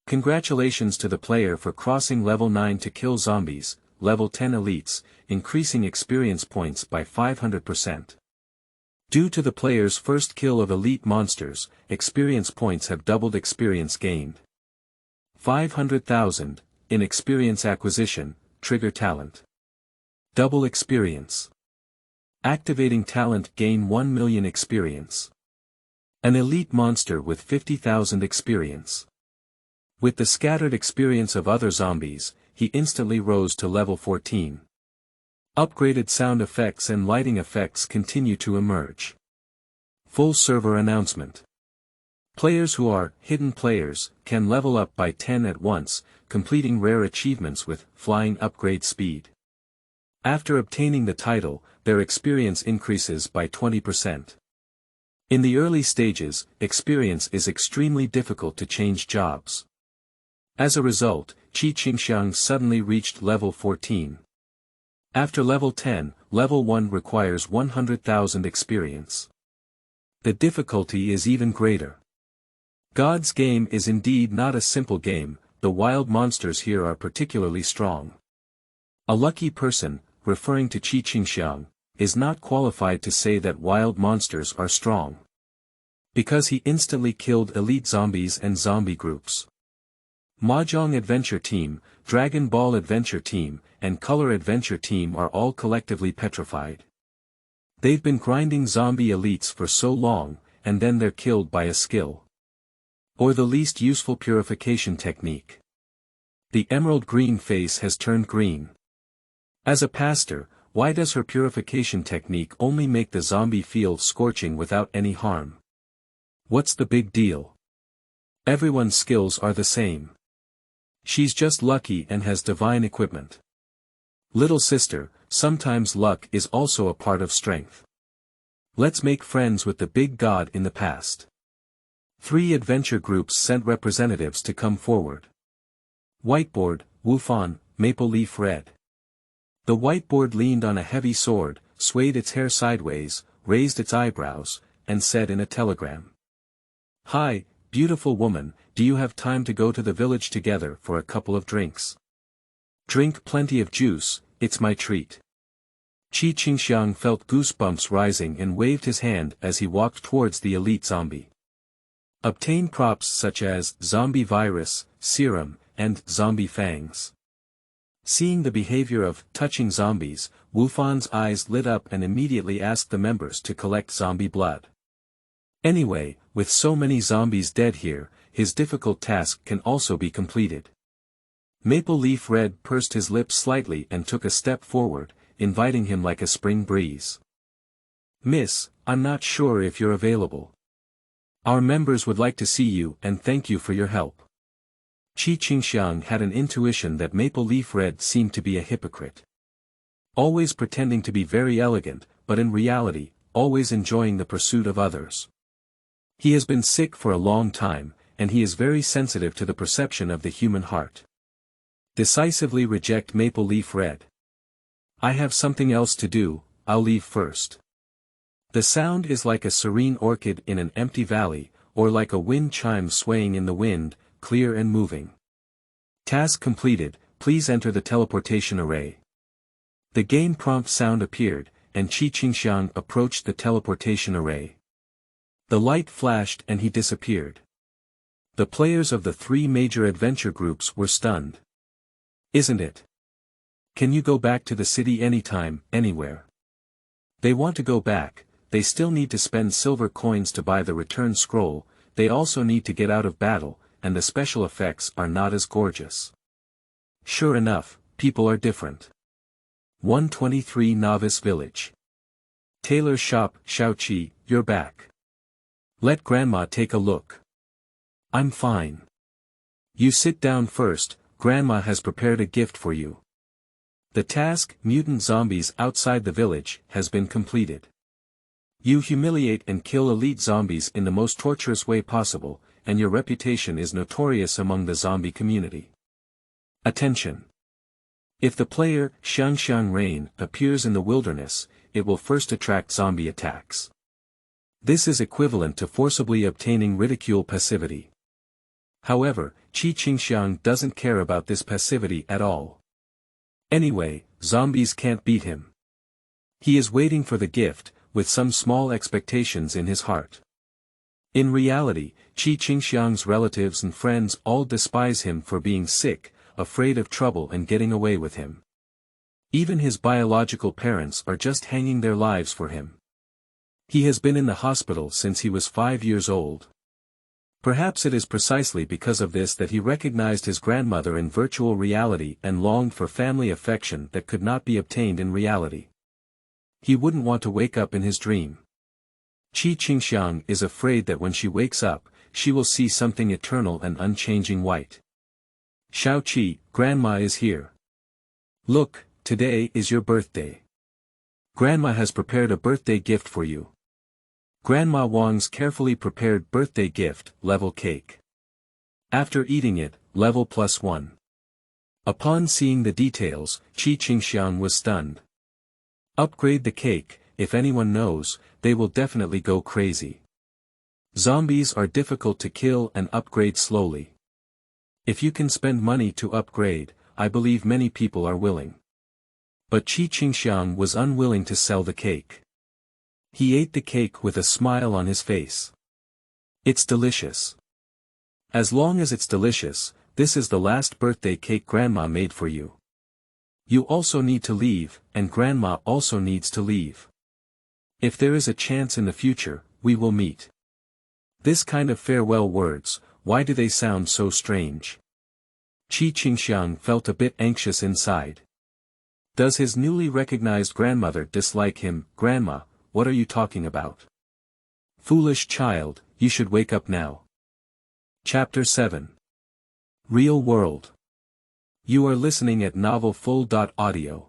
Congratulations to the player for crossing level 9 to kill zombies, level 10 elites, increasing experience points by 500%. Due to the player's first kill of elite monsters, experience points have doubled experience gained. 500,000, in experience acquisition, trigger talent. Double experience. Activating talent gain 1 million experience. An elite monster with 50,000 experience. With the scattered experience of other zombies, he instantly rose to level 14. Upgraded sound effects and lighting effects continue to emerge. Full server announcement. Players who are hidden players can level up by 10 at once, completing rare achievements with flying upgrade speed. After obtaining the title, their experience increases by 20%. In the early stages, experience is extremely difficult to change jobs. As a result, Qingxiang suddenly reached level 14. After level 10, level 1 requires 100,000 experience. The difficulty is even greater. God's game is indeed not a simple game, the wild monsters here are particularly strong. A lucky person, referring to Qingxiang, is not qualified to say that wild monsters are strong. Because he instantly killed elite zombies and zombie groups. Mahjong Adventure Team, Dragon Ball Adventure Team, and Color Adventure Team are all collectively petrified. They've been grinding zombie elites for so long, and then they're killed by a skill. Or the least useful purification technique. The emerald green face has turned green. As a pastor, why does her purification technique only make the zombie feel scorching without any harm? What's the big deal? Everyone's skills are the same. She's just lucky and has divine equipment. Little sister, sometimes luck is also a part of strength. Let's make friends with the big god in the past. 3 adventure groups sent representatives to come forward. Whiteboard, Wufan, Maple Leaf Red. The whiteboard leaned on a heavy sword, swayed its hair sideways, raised its eyebrows, and said in a telegram. Hi, beautiful woman, do you have time to go to the village together for a couple of drinks? Drink plenty of juice, it's my treat. Qingxiang felt goosebumps rising and waved his hand as he walked towards the elite zombie. Obtain props such as zombie virus, serum, and zombie fangs. Seeing the behavior of touching zombies, Wufan's eyes lit up and immediately asked the members to collect zombie blood. Anyway, with so many zombies dead here, his difficult task can also be completed. Maple Leaf Red pursed his lips slightly and took a step forward, inviting him like a spring breeze. Miss, I'm not sure if you're available. Our members would like to see you and thank you for your help. Qingxiang had an intuition that Maple Leaf Red seemed to be a hypocrite. Always pretending to be very elegant, but in reality, always enjoying the pursuit of others. He has been sick for a long time, and he is very sensitive to the perception of the human heart. Decisively reject Maple Leaf Red. I have something else to do, I'll leave first. The sound is like a serene orchid in an empty valley, or like a wind chime swaying in the wind, clear and moving. Task completed, please enter the teleportation array. The game prompt sound appeared, and Qingxiang approached the teleportation array. The light flashed and he disappeared. The players of the 3 major adventure groups were stunned. Isn't it? Can you go back to the city anytime, anywhere? They want to go back, they still need to spend silver coins to buy the return scroll, they also need to get out of battle, and the special effects are not as gorgeous. Sure enough, people are different. 123 Novice Village. Tailor shop, Xiaoqi, you're back. Let grandma take a look. I'm fine. You sit down first, grandma has prepared a gift for you. The task, mutant zombies outside the village, has been completed. You humiliate and kill elite zombies in the most torturous way possible, and your reputation is notorious among the zombie community. Attention! If the player, Qingxiang Rain, appears in the wilderness, it will first attract zombie attacks. This is equivalent to forcibly obtaining ridicule passivity. However, Qingxiang doesn't care about this passivity at all. Anyway, zombies can't beat him. He is waiting for the gift, with some small expectations in his heart. In reality, Qingxiang's relatives and friends all despise him for being sick, afraid of trouble and getting away with him. Even his biological parents are just hanging their lives for him. He has been in the hospital since he was 5 years old. Perhaps it is precisely because of this that he recognized his grandmother in virtual reality and longed for family affection that could not be obtained in reality. He wouldn't want to wake up in his dream. Qingxiang is afraid that when she wakes up, she will see something eternal and unchanging white. Xiaoqi, grandma is here. Look, today is your birthday. Grandma has prepared a birthday gift for you. Grandma Wang's carefully prepared birthday gift, level cake. After eating it, level +1. Upon seeing the details, Qingxiang was stunned. Upgrade the cake, if anyone knows, they will definitely go crazy. Zombies are difficult to kill and upgrade slowly. If you can spend money to upgrade, I believe many people are willing. But Qingxiang was unwilling to sell the cake. He ate the cake with a smile on his face. It's delicious. As long as it's delicious, this is the last birthday cake grandma made for you. You also need to leave, and grandma also needs to leave. If there is a chance in the future, we will meet. This kind of farewell words, why do they sound so strange? Qingxiang felt a bit anxious inside. Does his newly recognized grandmother dislike him? Grandma, what are you talking about? Foolish child, you should wake up now. Chapter 7. Real World. You are listening at novelfull.audio.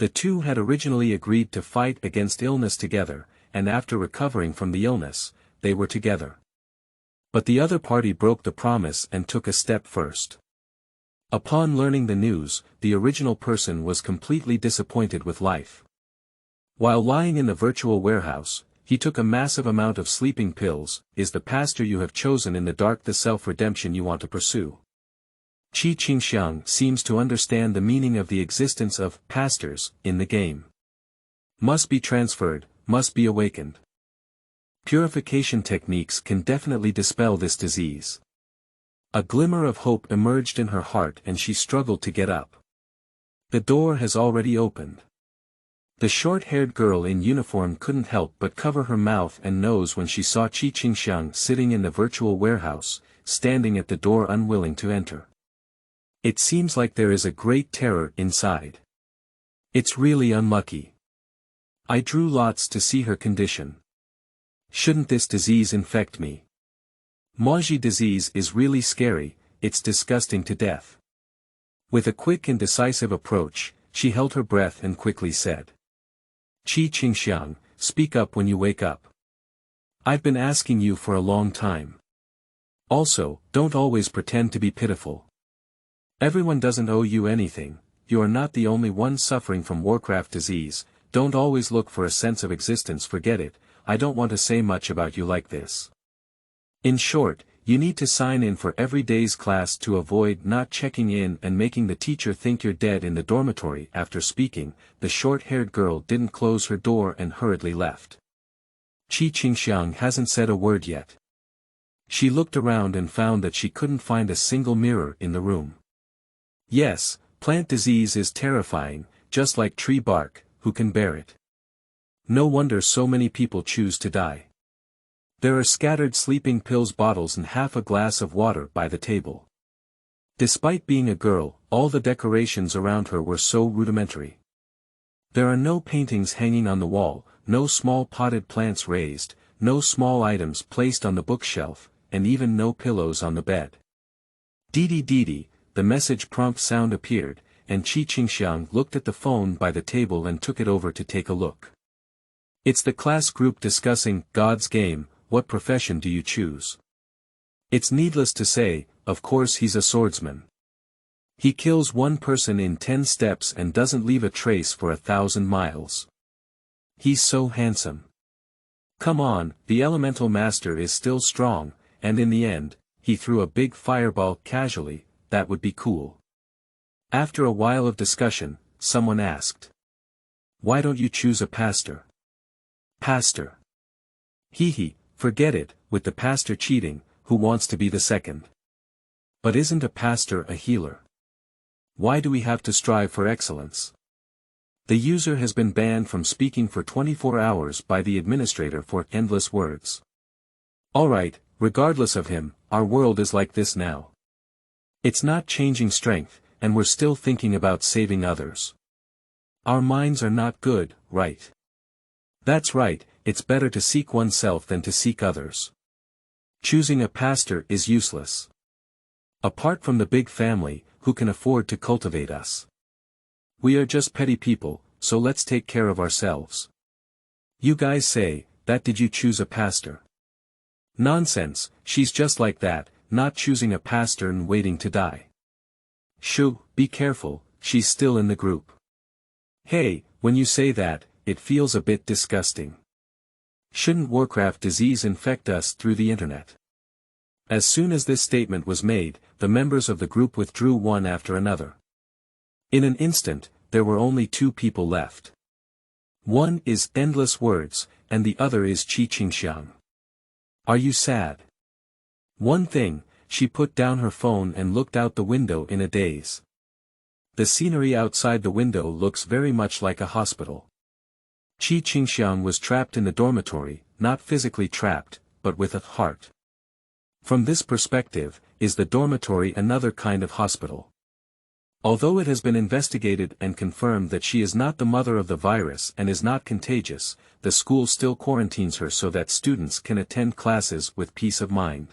The two had originally agreed to fight against illness together, and after recovering from the illness, they were together. But the other party broke the promise and took a step first. Upon learning the news, the original person was completely disappointed with life. While lying in the virtual warehouse, he took a massive amount of sleeping pills. Is the pastor you have chosen in the dark the self-redemption you want to pursue? Qingxiang seems to understand the meaning of the existence of pastors in the game. Must be transferred, must be awakened. Purification techniques can definitely dispel this disease. A glimmer of hope emerged in her heart and she struggled to get up. The door has already opened. The short-haired girl in uniform couldn't help but cover her mouth and nose when she saw Qingxiang sitting in the virtual warehouse, standing at the door unwilling to enter. It seems like there is a great terror inside. It's really unlucky. I drew lots to see her condition. Shouldn't this disease infect me? Maji disease is really scary, it's disgusting to death. With a quick and decisive approach, she held her breath and quickly said. Qingxiang, speak up when you wake up. I've been asking you for a long time. Also, don't always pretend to be pitiful. Everyone doesn't owe you anything, you are not the only one suffering from Warcraft disease, don't always look for a sense of existence, forget it, I don't want to say much about you like this. In short, you need to sign in for every day's class to avoid not checking in and making the teacher think you're dead in the dormitory. After speaking, the short-haired girl didn't close her door and hurriedly left. Qingxiang hasn't said a word yet. She looked around and found that she couldn't find a single mirror in the room. Yes, plant disease is terrifying, just like tree bark, who can bear it? No wonder so many people choose to die. There are scattered sleeping pills bottles and half a glass of water by the table. Despite being a girl, all the decorations around her were so rudimentary. There are no paintings hanging on the wall, no small potted plants raised, no small items placed on the bookshelf, and even no pillows on the bed. Dee, the message prompt sound appeared, and Qingxiang looked at the phone by the table and took it over to take a look. It's the class group discussing God's game. What profession do you choose? It's needless to say, of course he's a swordsman. He kills one person in 10 steps and doesn't leave a trace for 1,000 miles. He's so handsome. Come on, the elemental master is still strong, and in the end, he threw a big fireball casually, that would be cool. After a while of discussion, someone asked. Why don't you choose a pastor? Pastor. Hee. Forget it, with the pastor cheating, who wants to be the second? But isn't a pastor a healer? Why do we have to strive for excellence? The user has been banned from speaking for 24 hours by the administrator for endless words. Alright, regardless of him, our world is like this now. It's not changing strength, and we're still thinking about saving others. Our minds are not good, right? That's right. It's better to seek oneself than to seek others. Choosing a pastor is useless. Apart from the big family, who can afford to cultivate us? We are just petty people, so let's take care of ourselves. You guys say, that did you choose a pastor? Nonsense, she's just like that, not choosing a pastor and waiting to die. Shoo, be careful, she's still in the group. Hey, when you say that, it feels a bit disgusting. Shouldn't Warcraft disease infect us through the internet? As soon as this statement was made, the members of the group withdrew one after another. In an instant, there were only two people left. One is Endless Words, and the other is Qingxiang. Are you sad? One thing, she put down her phone and looked out the window in a daze. The scenery outside the window looks very much like a hospital. Qingxiang was trapped in the dormitory, not physically trapped, but with a heart. From this perspective, is the dormitory another kind of hospital? Although it has been investigated and confirmed that she is not the mother of the virus and is not contagious, the school still quarantines her so that students can attend classes with peace of mind.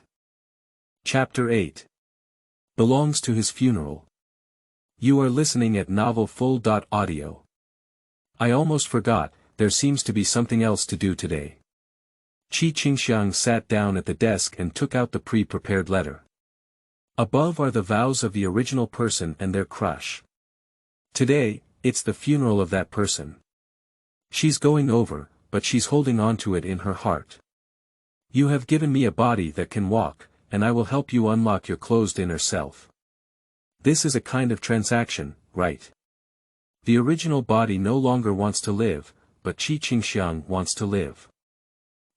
Chapter 8. Belongs to his funeral. You are listening at novelfull.audio. I almost forgot, there seems to be something else to do today. Qingxiang sat down at the desk and took out the pre-prepared letter. Above are the vows of the original person and their crush. Today, it's the funeral of that person. She's going over, but she's holding on to it in her heart. You have given me a body that can walk, and I will help you unlock your closed inner self. This is a kind of transaction, right? The original body no longer wants to live, but Qingxiang wants to live.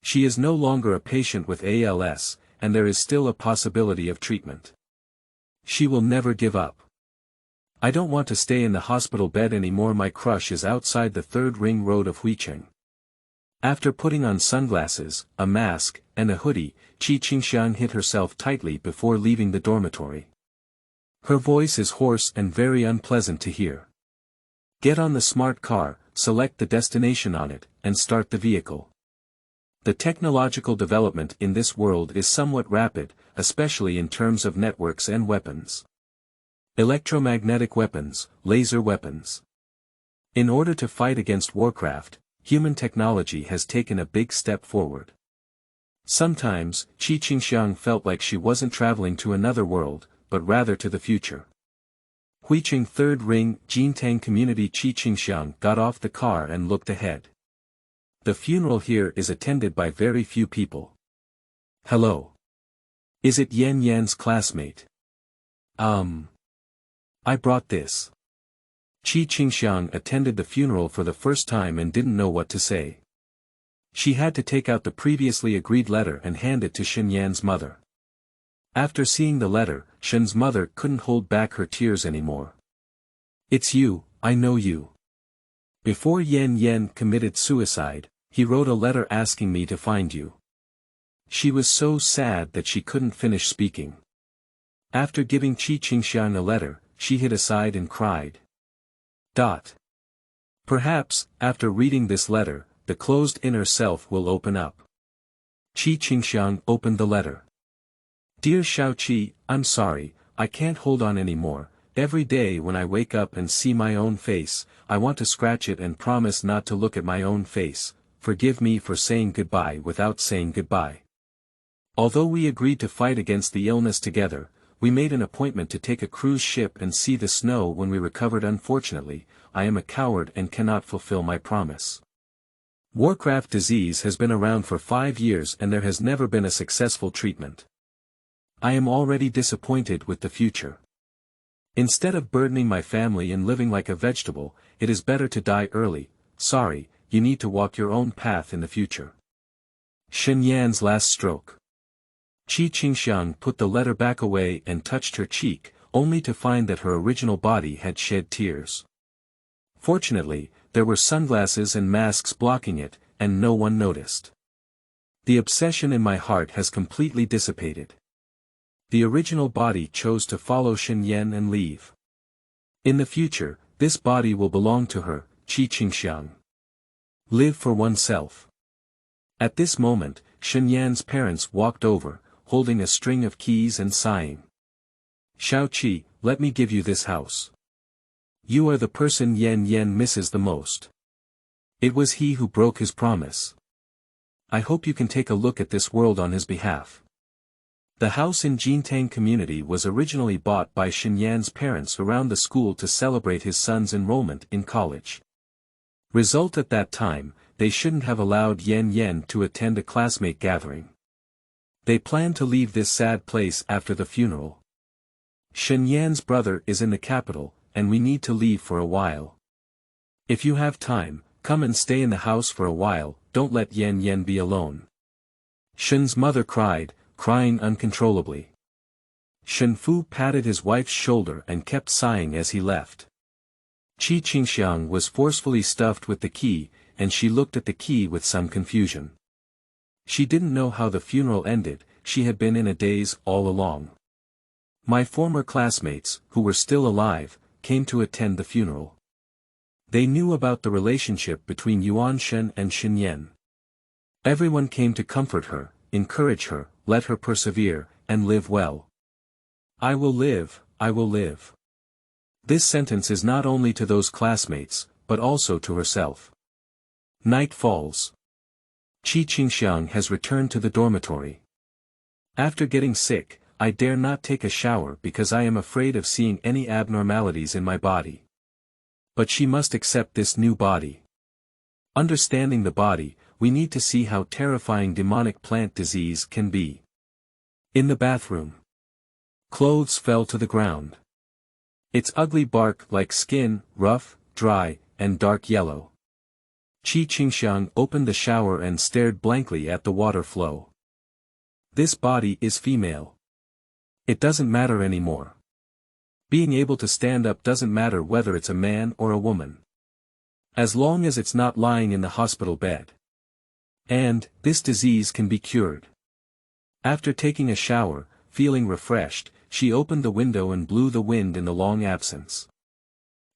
She is no longer a patient with ALS, and there is still a possibility of treatment. She will never give up. I don't want to stay in the hospital bed anymore. My crush is outside the third ring road of Qingxiang. After putting on sunglasses, a mask, and a hoodie, Qingxiang hid herself tightly before leaving the dormitory. Her voice is hoarse and very unpleasant to hear. Get on the smart car, select the destination on it, and start the vehicle. The technological development in this world is somewhat rapid, especially in terms of networks and weapons. Electromagnetic weapons, laser weapons. In order to fight against Warcraft, human technology has taken a big step forward. Sometimes, Qingxiang felt like she wasn't traveling to another world, but rather to the future. Qingxiang Third Ring, Jintang Community. Qingxiang got off the car and looked ahead. The funeral here is attended by very few people. Hello. Is it Yan Yan's classmate? I brought this. Qingxiang attended the funeral for the first time and didn't know what to say. She had to take out the previously agreed letter and hand it to Shen Yan's mother. After seeing the letter, Shen's mother couldn't hold back her tears anymore. It's you, I know you. Before Yan Yan committed suicide, he wrote a letter asking me to find you. She was so sad that she couldn't finish speaking. After giving Qingxiang a letter, she hid aside and cried. Perhaps, after reading this letter, the closed inner self will open up. Qingxiang opened the letter. Dear Xiaoqi, I'm sorry, I can't hold on anymore. Every day when I wake up and see my own face, I want to scratch it and promise not to look at my own face. Forgive me for saying goodbye without saying goodbye. Although we agreed to fight against the illness together, we made an appointment to take a cruise ship and see the snow when we recovered. Unfortunately, I am a coward and cannot fulfill my promise. Warcraft disease has been around for 5 years and there has never been a successful treatment. I am already disappointed with the future. Instead of burdening my family and living like a vegetable, it is better to die early. Sorry, you need to walk your own path in the future. Shen Yan's last stroke. Qingxiang put the letter back away and touched her cheek, only to find that her original body had shed tears. Fortunately, there were sunglasses and masks blocking it, and no one noticed. The obsession in my heart has completely dissipated. The original body chose to follow Shen Yan and leave. In the future, this body will belong to her, Qingxiang. Live for oneself. At this moment, Shen Yan's parents walked over, holding a string of keys and sighing. Xiaoqi, let me give you this house. You are the person Yan Yan misses the most. It was he who broke his promise. I hope you can take a look at this world on his behalf. The house in Jintang Community was originally bought by Shen Yan's parents around the school to celebrate his son's enrollment in college. Result at that time, they shouldn't have allowed Yan Yan to attend a classmate gathering. They planned to leave this sad place after the funeral. Shen Yan's brother is in the capital, and we need to leave for a while. If you have time, come and stay in the house for a while, don't let Yan Yan be alone. Shen's mother cried, crying uncontrollably. Shen Fu patted his wife's shoulder and kept sighing as he left. Qingxiang was forcefully stuffed with the key, and she looked at the key with some confusion. She didn't know how the funeral ended, she had been in a daze all along. My former classmates, who were still alive, came to attend the funeral. They knew about the relationship between Yuan Shen and Shen Yan. Everyone came to comfort her, encourage her, let her persevere, and live well. I will live, I will live. This sentence is not only to those classmates, but also to herself. Night falls. Qingxiang has returned to the dormitory. After getting sick, I dare not take a shower because I am afraid of seeing any abnormalities in my body. But she must accept this new body. Understanding the body, we need to see how terrifying demonic plant disease can be. In the bathroom. Clothes fell to the ground. Its ugly bark like skin, rough, dry, and dark yellow. Qingxiang opened the shower and stared blankly at the water flow. This body is female. It doesn't matter anymore. Being able to stand up doesn't matter whether it's a man or a woman. As long as it's not lying in the hospital bed. And, this disease can be cured. After taking a shower, feeling refreshed, she opened the window and blew the wind in the long absence.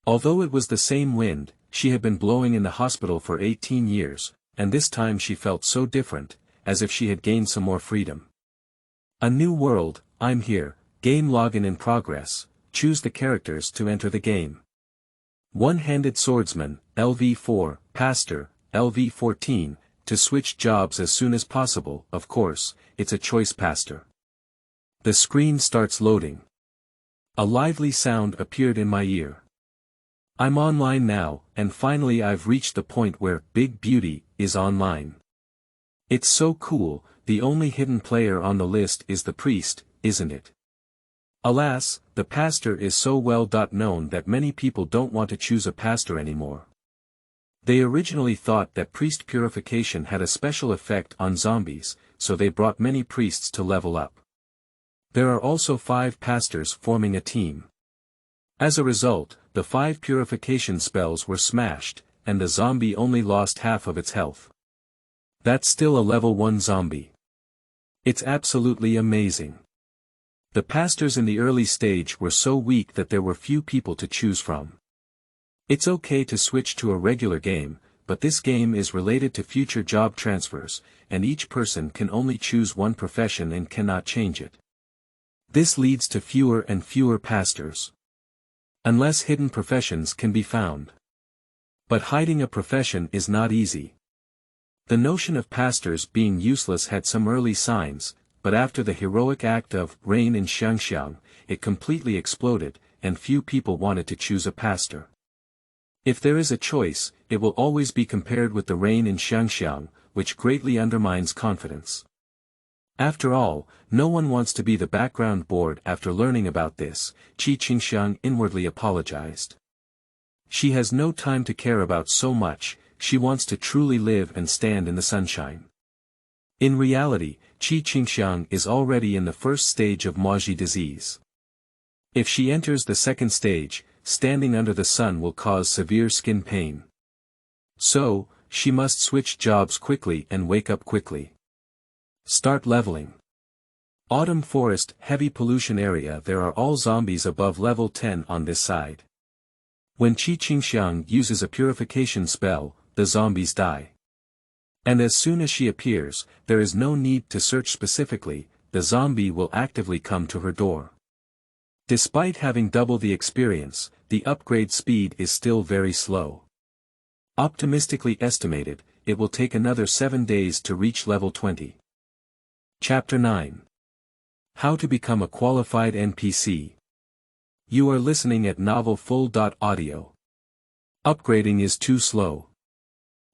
Although it was the same wind, she had been blowing in the hospital for 18 years, and this time she felt so different, as if she had gained some more freedom. A new world, I'm here, game login in progress, choose the characters to enter the game. One-handed swordsman, LV4, pastor, LV14, to switch jobs as soon as possible, of course, it's a choice pastor. The screen starts loading. A lively sound appeared in my ear. I'm online now, and finally I've reached the point where Big Beauty is online. It's so cool, the only hidden player on the list is the priest, isn't it? Alas, the pastor is so well known that many people don't want to choose a pastor anymore. They originally thought that priest purification had a special effect on zombies, so they brought many priests to level up. There are also 5 pastors forming a team. As a result, the 5 purification spells were smashed, and the zombie only lost half of its health. That's still a level 1 zombie. It's absolutely amazing. The pastors in the early stage were so weak that there were few people to choose from. It's okay to switch to a regular game, but this game is related to future job transfers, and each person can only choose one profession and cannot change it. This leads to fewer and fewer pastors. Unless hidden professions can be found. But hiding a profession is not easy. The notion of pastors being useless had some early signs, but after the heroic act of rain in Qingxiang, it completely exploded, and few people wanted to choose a pastor. If there is a choice, it will always be compared with the rain in Qingxiang, which greatly undermines confidence. After all, no one wants to be the background board. After learning about this, Qingxiang inwardly apologized. She has no time to care about so much, she wants to truly live and stand in the sunshine. In reality, Qingxiang is already in the first stage of Maji disease. If she enters the second stage, standing under the sun will cause severe skin pain. So, she must switch jobs quickly and wake up quickly. Start leveling. Autumn Forest, heavy pollution area. There are all zombies above level 10 on this side. When Qingxiang uses a purification spell, the zombies die. And as soon as she appears, there is no need to search specifically, the zombie will actively come to her door. Despite having double the experience, the upgrade speed is still very slow. Optimistically estimated, it will take another 7 days to reach level 20. Chapter 9. How to become a qualified NPC. You are listening at novelfull.audio. Upgrading is too slow.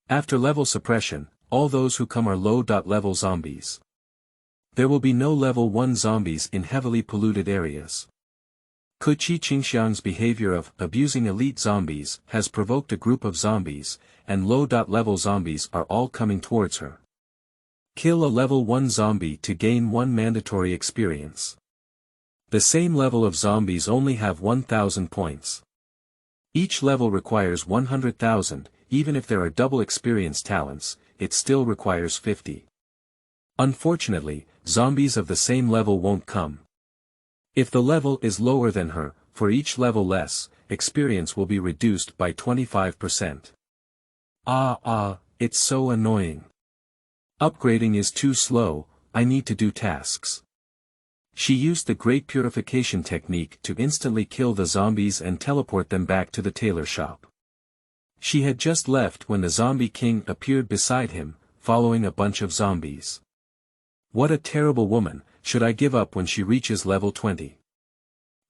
After level suppression, all those who come are low-level zombies. There will be no level 1 zombies in heavily polluted areas. Qingxiang's behavior of abusing elite zombies has provoked a group of zombies, and low-level zombies are all coming towards her. Kill a level 1 zombie to gain 1 mandatory experience. The same level of zombies only have 1,000 points. Each level requires 100,000, even if there are double experience talents, it still requires 50. Unfortunately, zombies of the same level won't come. If the level is lower than her, for each level less, experience will be reduced by 25%. It's so annoying. Upgrading is too slow, I need to do tasks. She used the Great Purification technique to instantly kill the zombies and teleport them back to the tailor shop. She had just left when the zombie king appeared beside him, following a bunch of zombies. What a terrible woman, should I give up when she reaches level 20?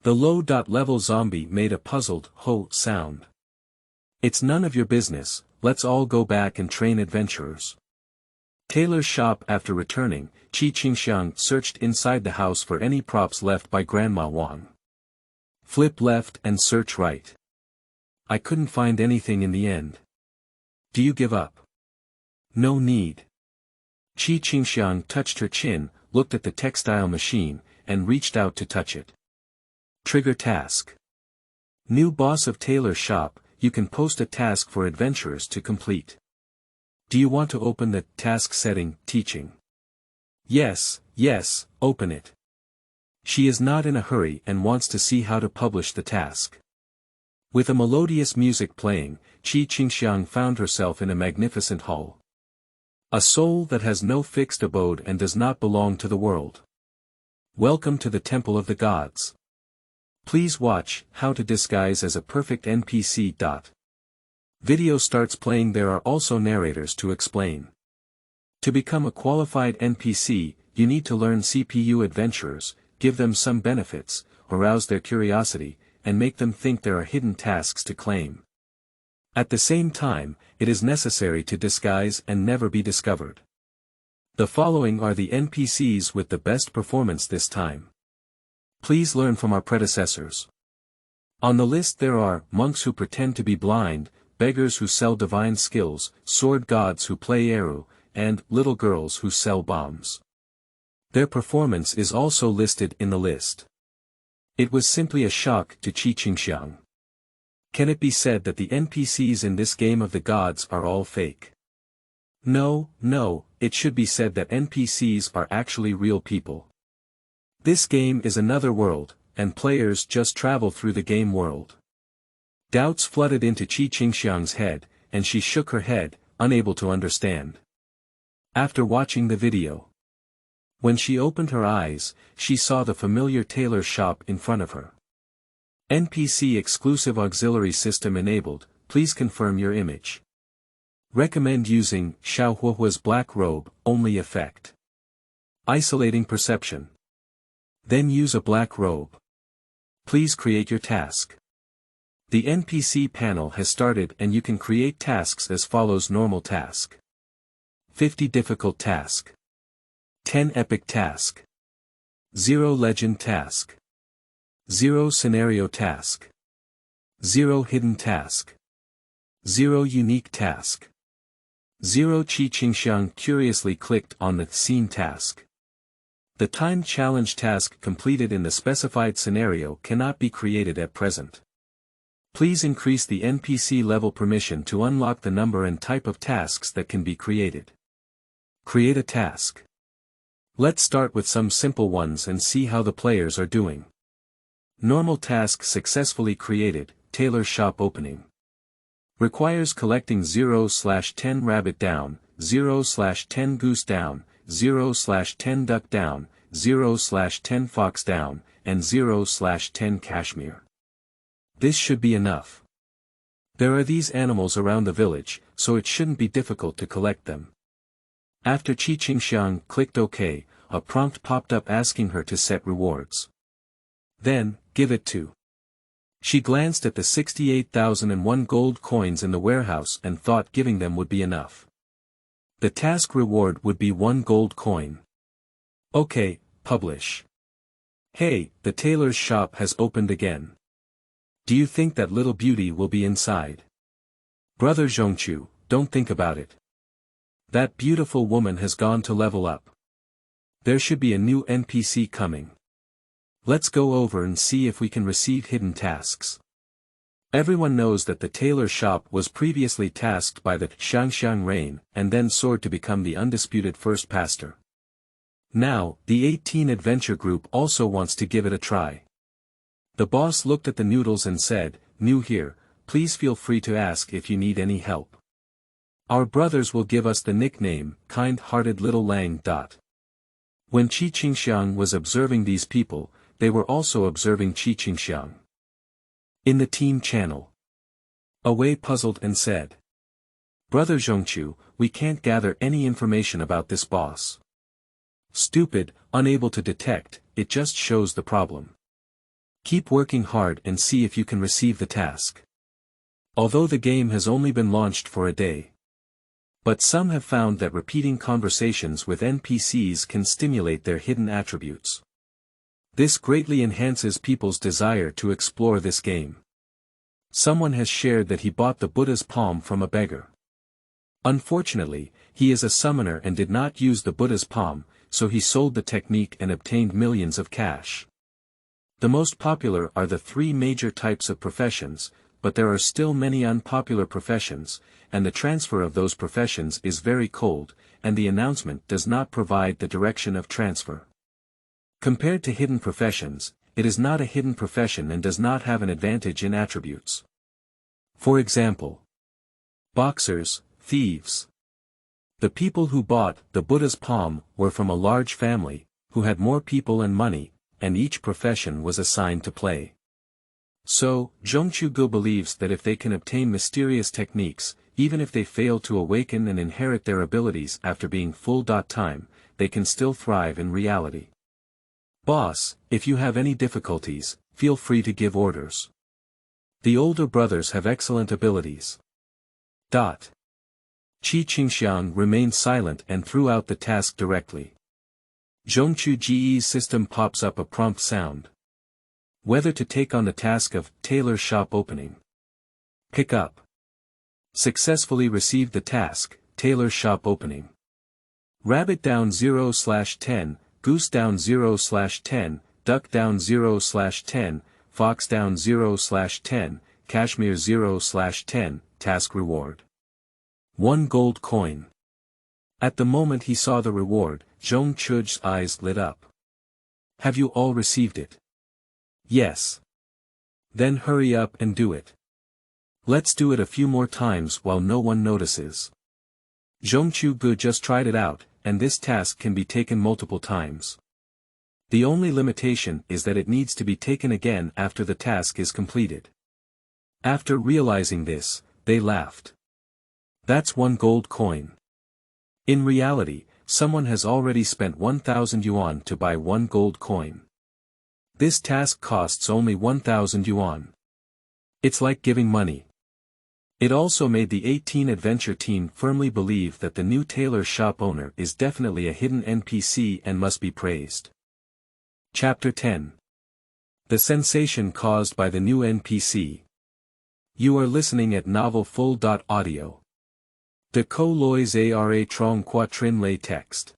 The low-level zombie made a puzzled, ho sound. It's none of your business, let's all go back and train adventurers. Taylor's shop. After returning, Qingxiang searched inside the house for any props left by Grandma Wang. Flip left and search right. I couldn't find anything in the end. Do you give up? No need. Qingxiang touched her chin, looked at the textile machine, and reached out to touch it. Trigger task. New boss of Taylor's shop, you can post a task for adventurers to complete. Do you want to open the task setting, teaching? Yes, open it. She is not in a hurry and wants to see how to publish the task. With a melodious music playing, Qingxiang found herself in a magnificent hall. A soul that has no fixed abode and does not belong to the world. Welcome to the Temple of the Gods. Please watch how to disguise as a perfect NPC. Video starts playing. There are also narrators to explain. To become a qualified NPC, you need to learn CPU adventurers, give them some benefits, arouse their curiosity, and make them think there are hidden tasks to claim. At the same time, it is necessary to disguise and never be discovered. The following are the NPCs with the best performance this time. Please learn from our predecessors. On the list there are monks who pretend to be blind, beggars who sell divine skills, sword gods who play eru, and little girls who sell bombs. Their performance is also listed in the list. It was simply a shock to Qingxiang. Can it be said that the NPCs in this game of the gods are all fake? No, it should be said that NPCs are actually real people. This game is another world, and players just travel through the game world. Doubts flooded into Qingxiang's head, and she shook her head, unable to understand. After watching the video, when she opened her eyes, she saw the familiar tailor shop in front of her. NPC exclusive auxiliary system enabled, please confirm your image. Recommend using Xiaohuahua's black robe, only effect. Isolating perception. Then use a black robe. Please create your task. The NPC panel has started and you can create tasks as follows: normal task. 50 difficult task. 10 epic task. 0 legend task. 0 scenario task. 0 hidden task. 0 unique task. 0 Qingxiang curiously clicked on the scene task. The time challenge task completed in the specified scenario cannot be created at present. Please increase the NPC level permission to unlock the number and type of tasks that can be created. Create a task. Let's start with some simple ones and see how the players are doing. Normal task successfully created, tailor shop opening. Requires collecting 0/10 rabbit down, 0/10 goose down, 0/10 duck down, 0/10 fox down, and 0/10 cashmere. This should be enough. There are these animals around the village, so it shouldn't be difficult to collect them. After Qingxiang clicked OK, a prompt popped up asking her to set rewards. Then, give it to. She glanced at the 68,001 gold coins in the warehouse and thought giving them would be enough. The task reward would be 1 gold coin. OK, publish. Hey, the tailor's shop has opened again. Do you think that little beauty will be inside? Brother Zhongchu, don't think about it. That beautiful woman has gone to level up. There should be a new NPC coming. Let's go over and see if we can receive hidden tasks. Everyone knows that the tailor shop was previously tasked by the Qingxiang reign, and then soared to become the undisputed first pastor. Now, the 18 adventure group also wants to give it a try. The boss looked at the noodles and said, "New here, please feel free to ask if you need any help. Our brothers will give us the nickname, kind-hearted little Lang. When Qingxiang was observing these people, they were also observing Qingxiang. In the team channel. Away puzzled and said. Brother Zhongchu, we can't gather any information about this boss. Stupid, unable to detect, it just shows the problem. Keep working hard and see if you can receive the task. Although the game has only been launched for a day. But some have found that repeating conversations with NPCs can stimulate their hidden attributes. This greatly enhances people's desire to explore this game. Someone has shared that he bought the Buddha's palm from a beggar. Unfortunately, he is a summoner and did not use the Buddha's palm, so he sold the technique and obtained millions of cash. The most popular are the three major types of professions, but there are still many unpopular professions, and the transfer of those professions is very cold, and the announcement does not provide the direction of transfer. Compared to hidden professions, it is not a hidden profession and does not have an advantage in attributes. For example, boxers, thieves. The people who bought the Buddha's palm were from a large family, who had more people and money, and each profession was assigned to play. So, Zhongchu believes that if they can obtain mysterious techniques, even if they fail to awaken and inherit their abilities after being full-time, they can still thrive in reality. Boss, if you have any difficulties, feel free to give orders. The older brothers have excellent abilities. Qingxiang remained silent and threw out the task directly. Zhongchu Ge's system pops up a prompt sound. Whether to take on the task of tailor shop opening. Pick up. Successfully received the task, tailor shop opening. Rabbit down 0/10, goose down 0/10, duck down 0/10, fox down 0/10, cashmere 0/10, task reward. 1 gold coin. At the moment he saw the reward, Zhongchu's eyes lit up. Have you all received it? Yes. Then hurry up and do it. Let's do it a few more times while no one notices. Zhongchu just tried it out, and this task can be taken multiple times. The only limitation is that it needs to be taken again after the task is completed. After realizing this, they laughed. That's 1 gold coin. In reality, someone has already spent 1,000 yuan to buy 1 gold coin. This task costs only 1,000 yuan. It's like giving money. It also made the 18 Adventure team firmly believe that the new tailor shop owner is definitely a hidden NPC and must be praised. Chapter 10. The sensation caused by the new NPC. You are listening at Novel Full. Audio. De co lois ara trong quatrin lay text.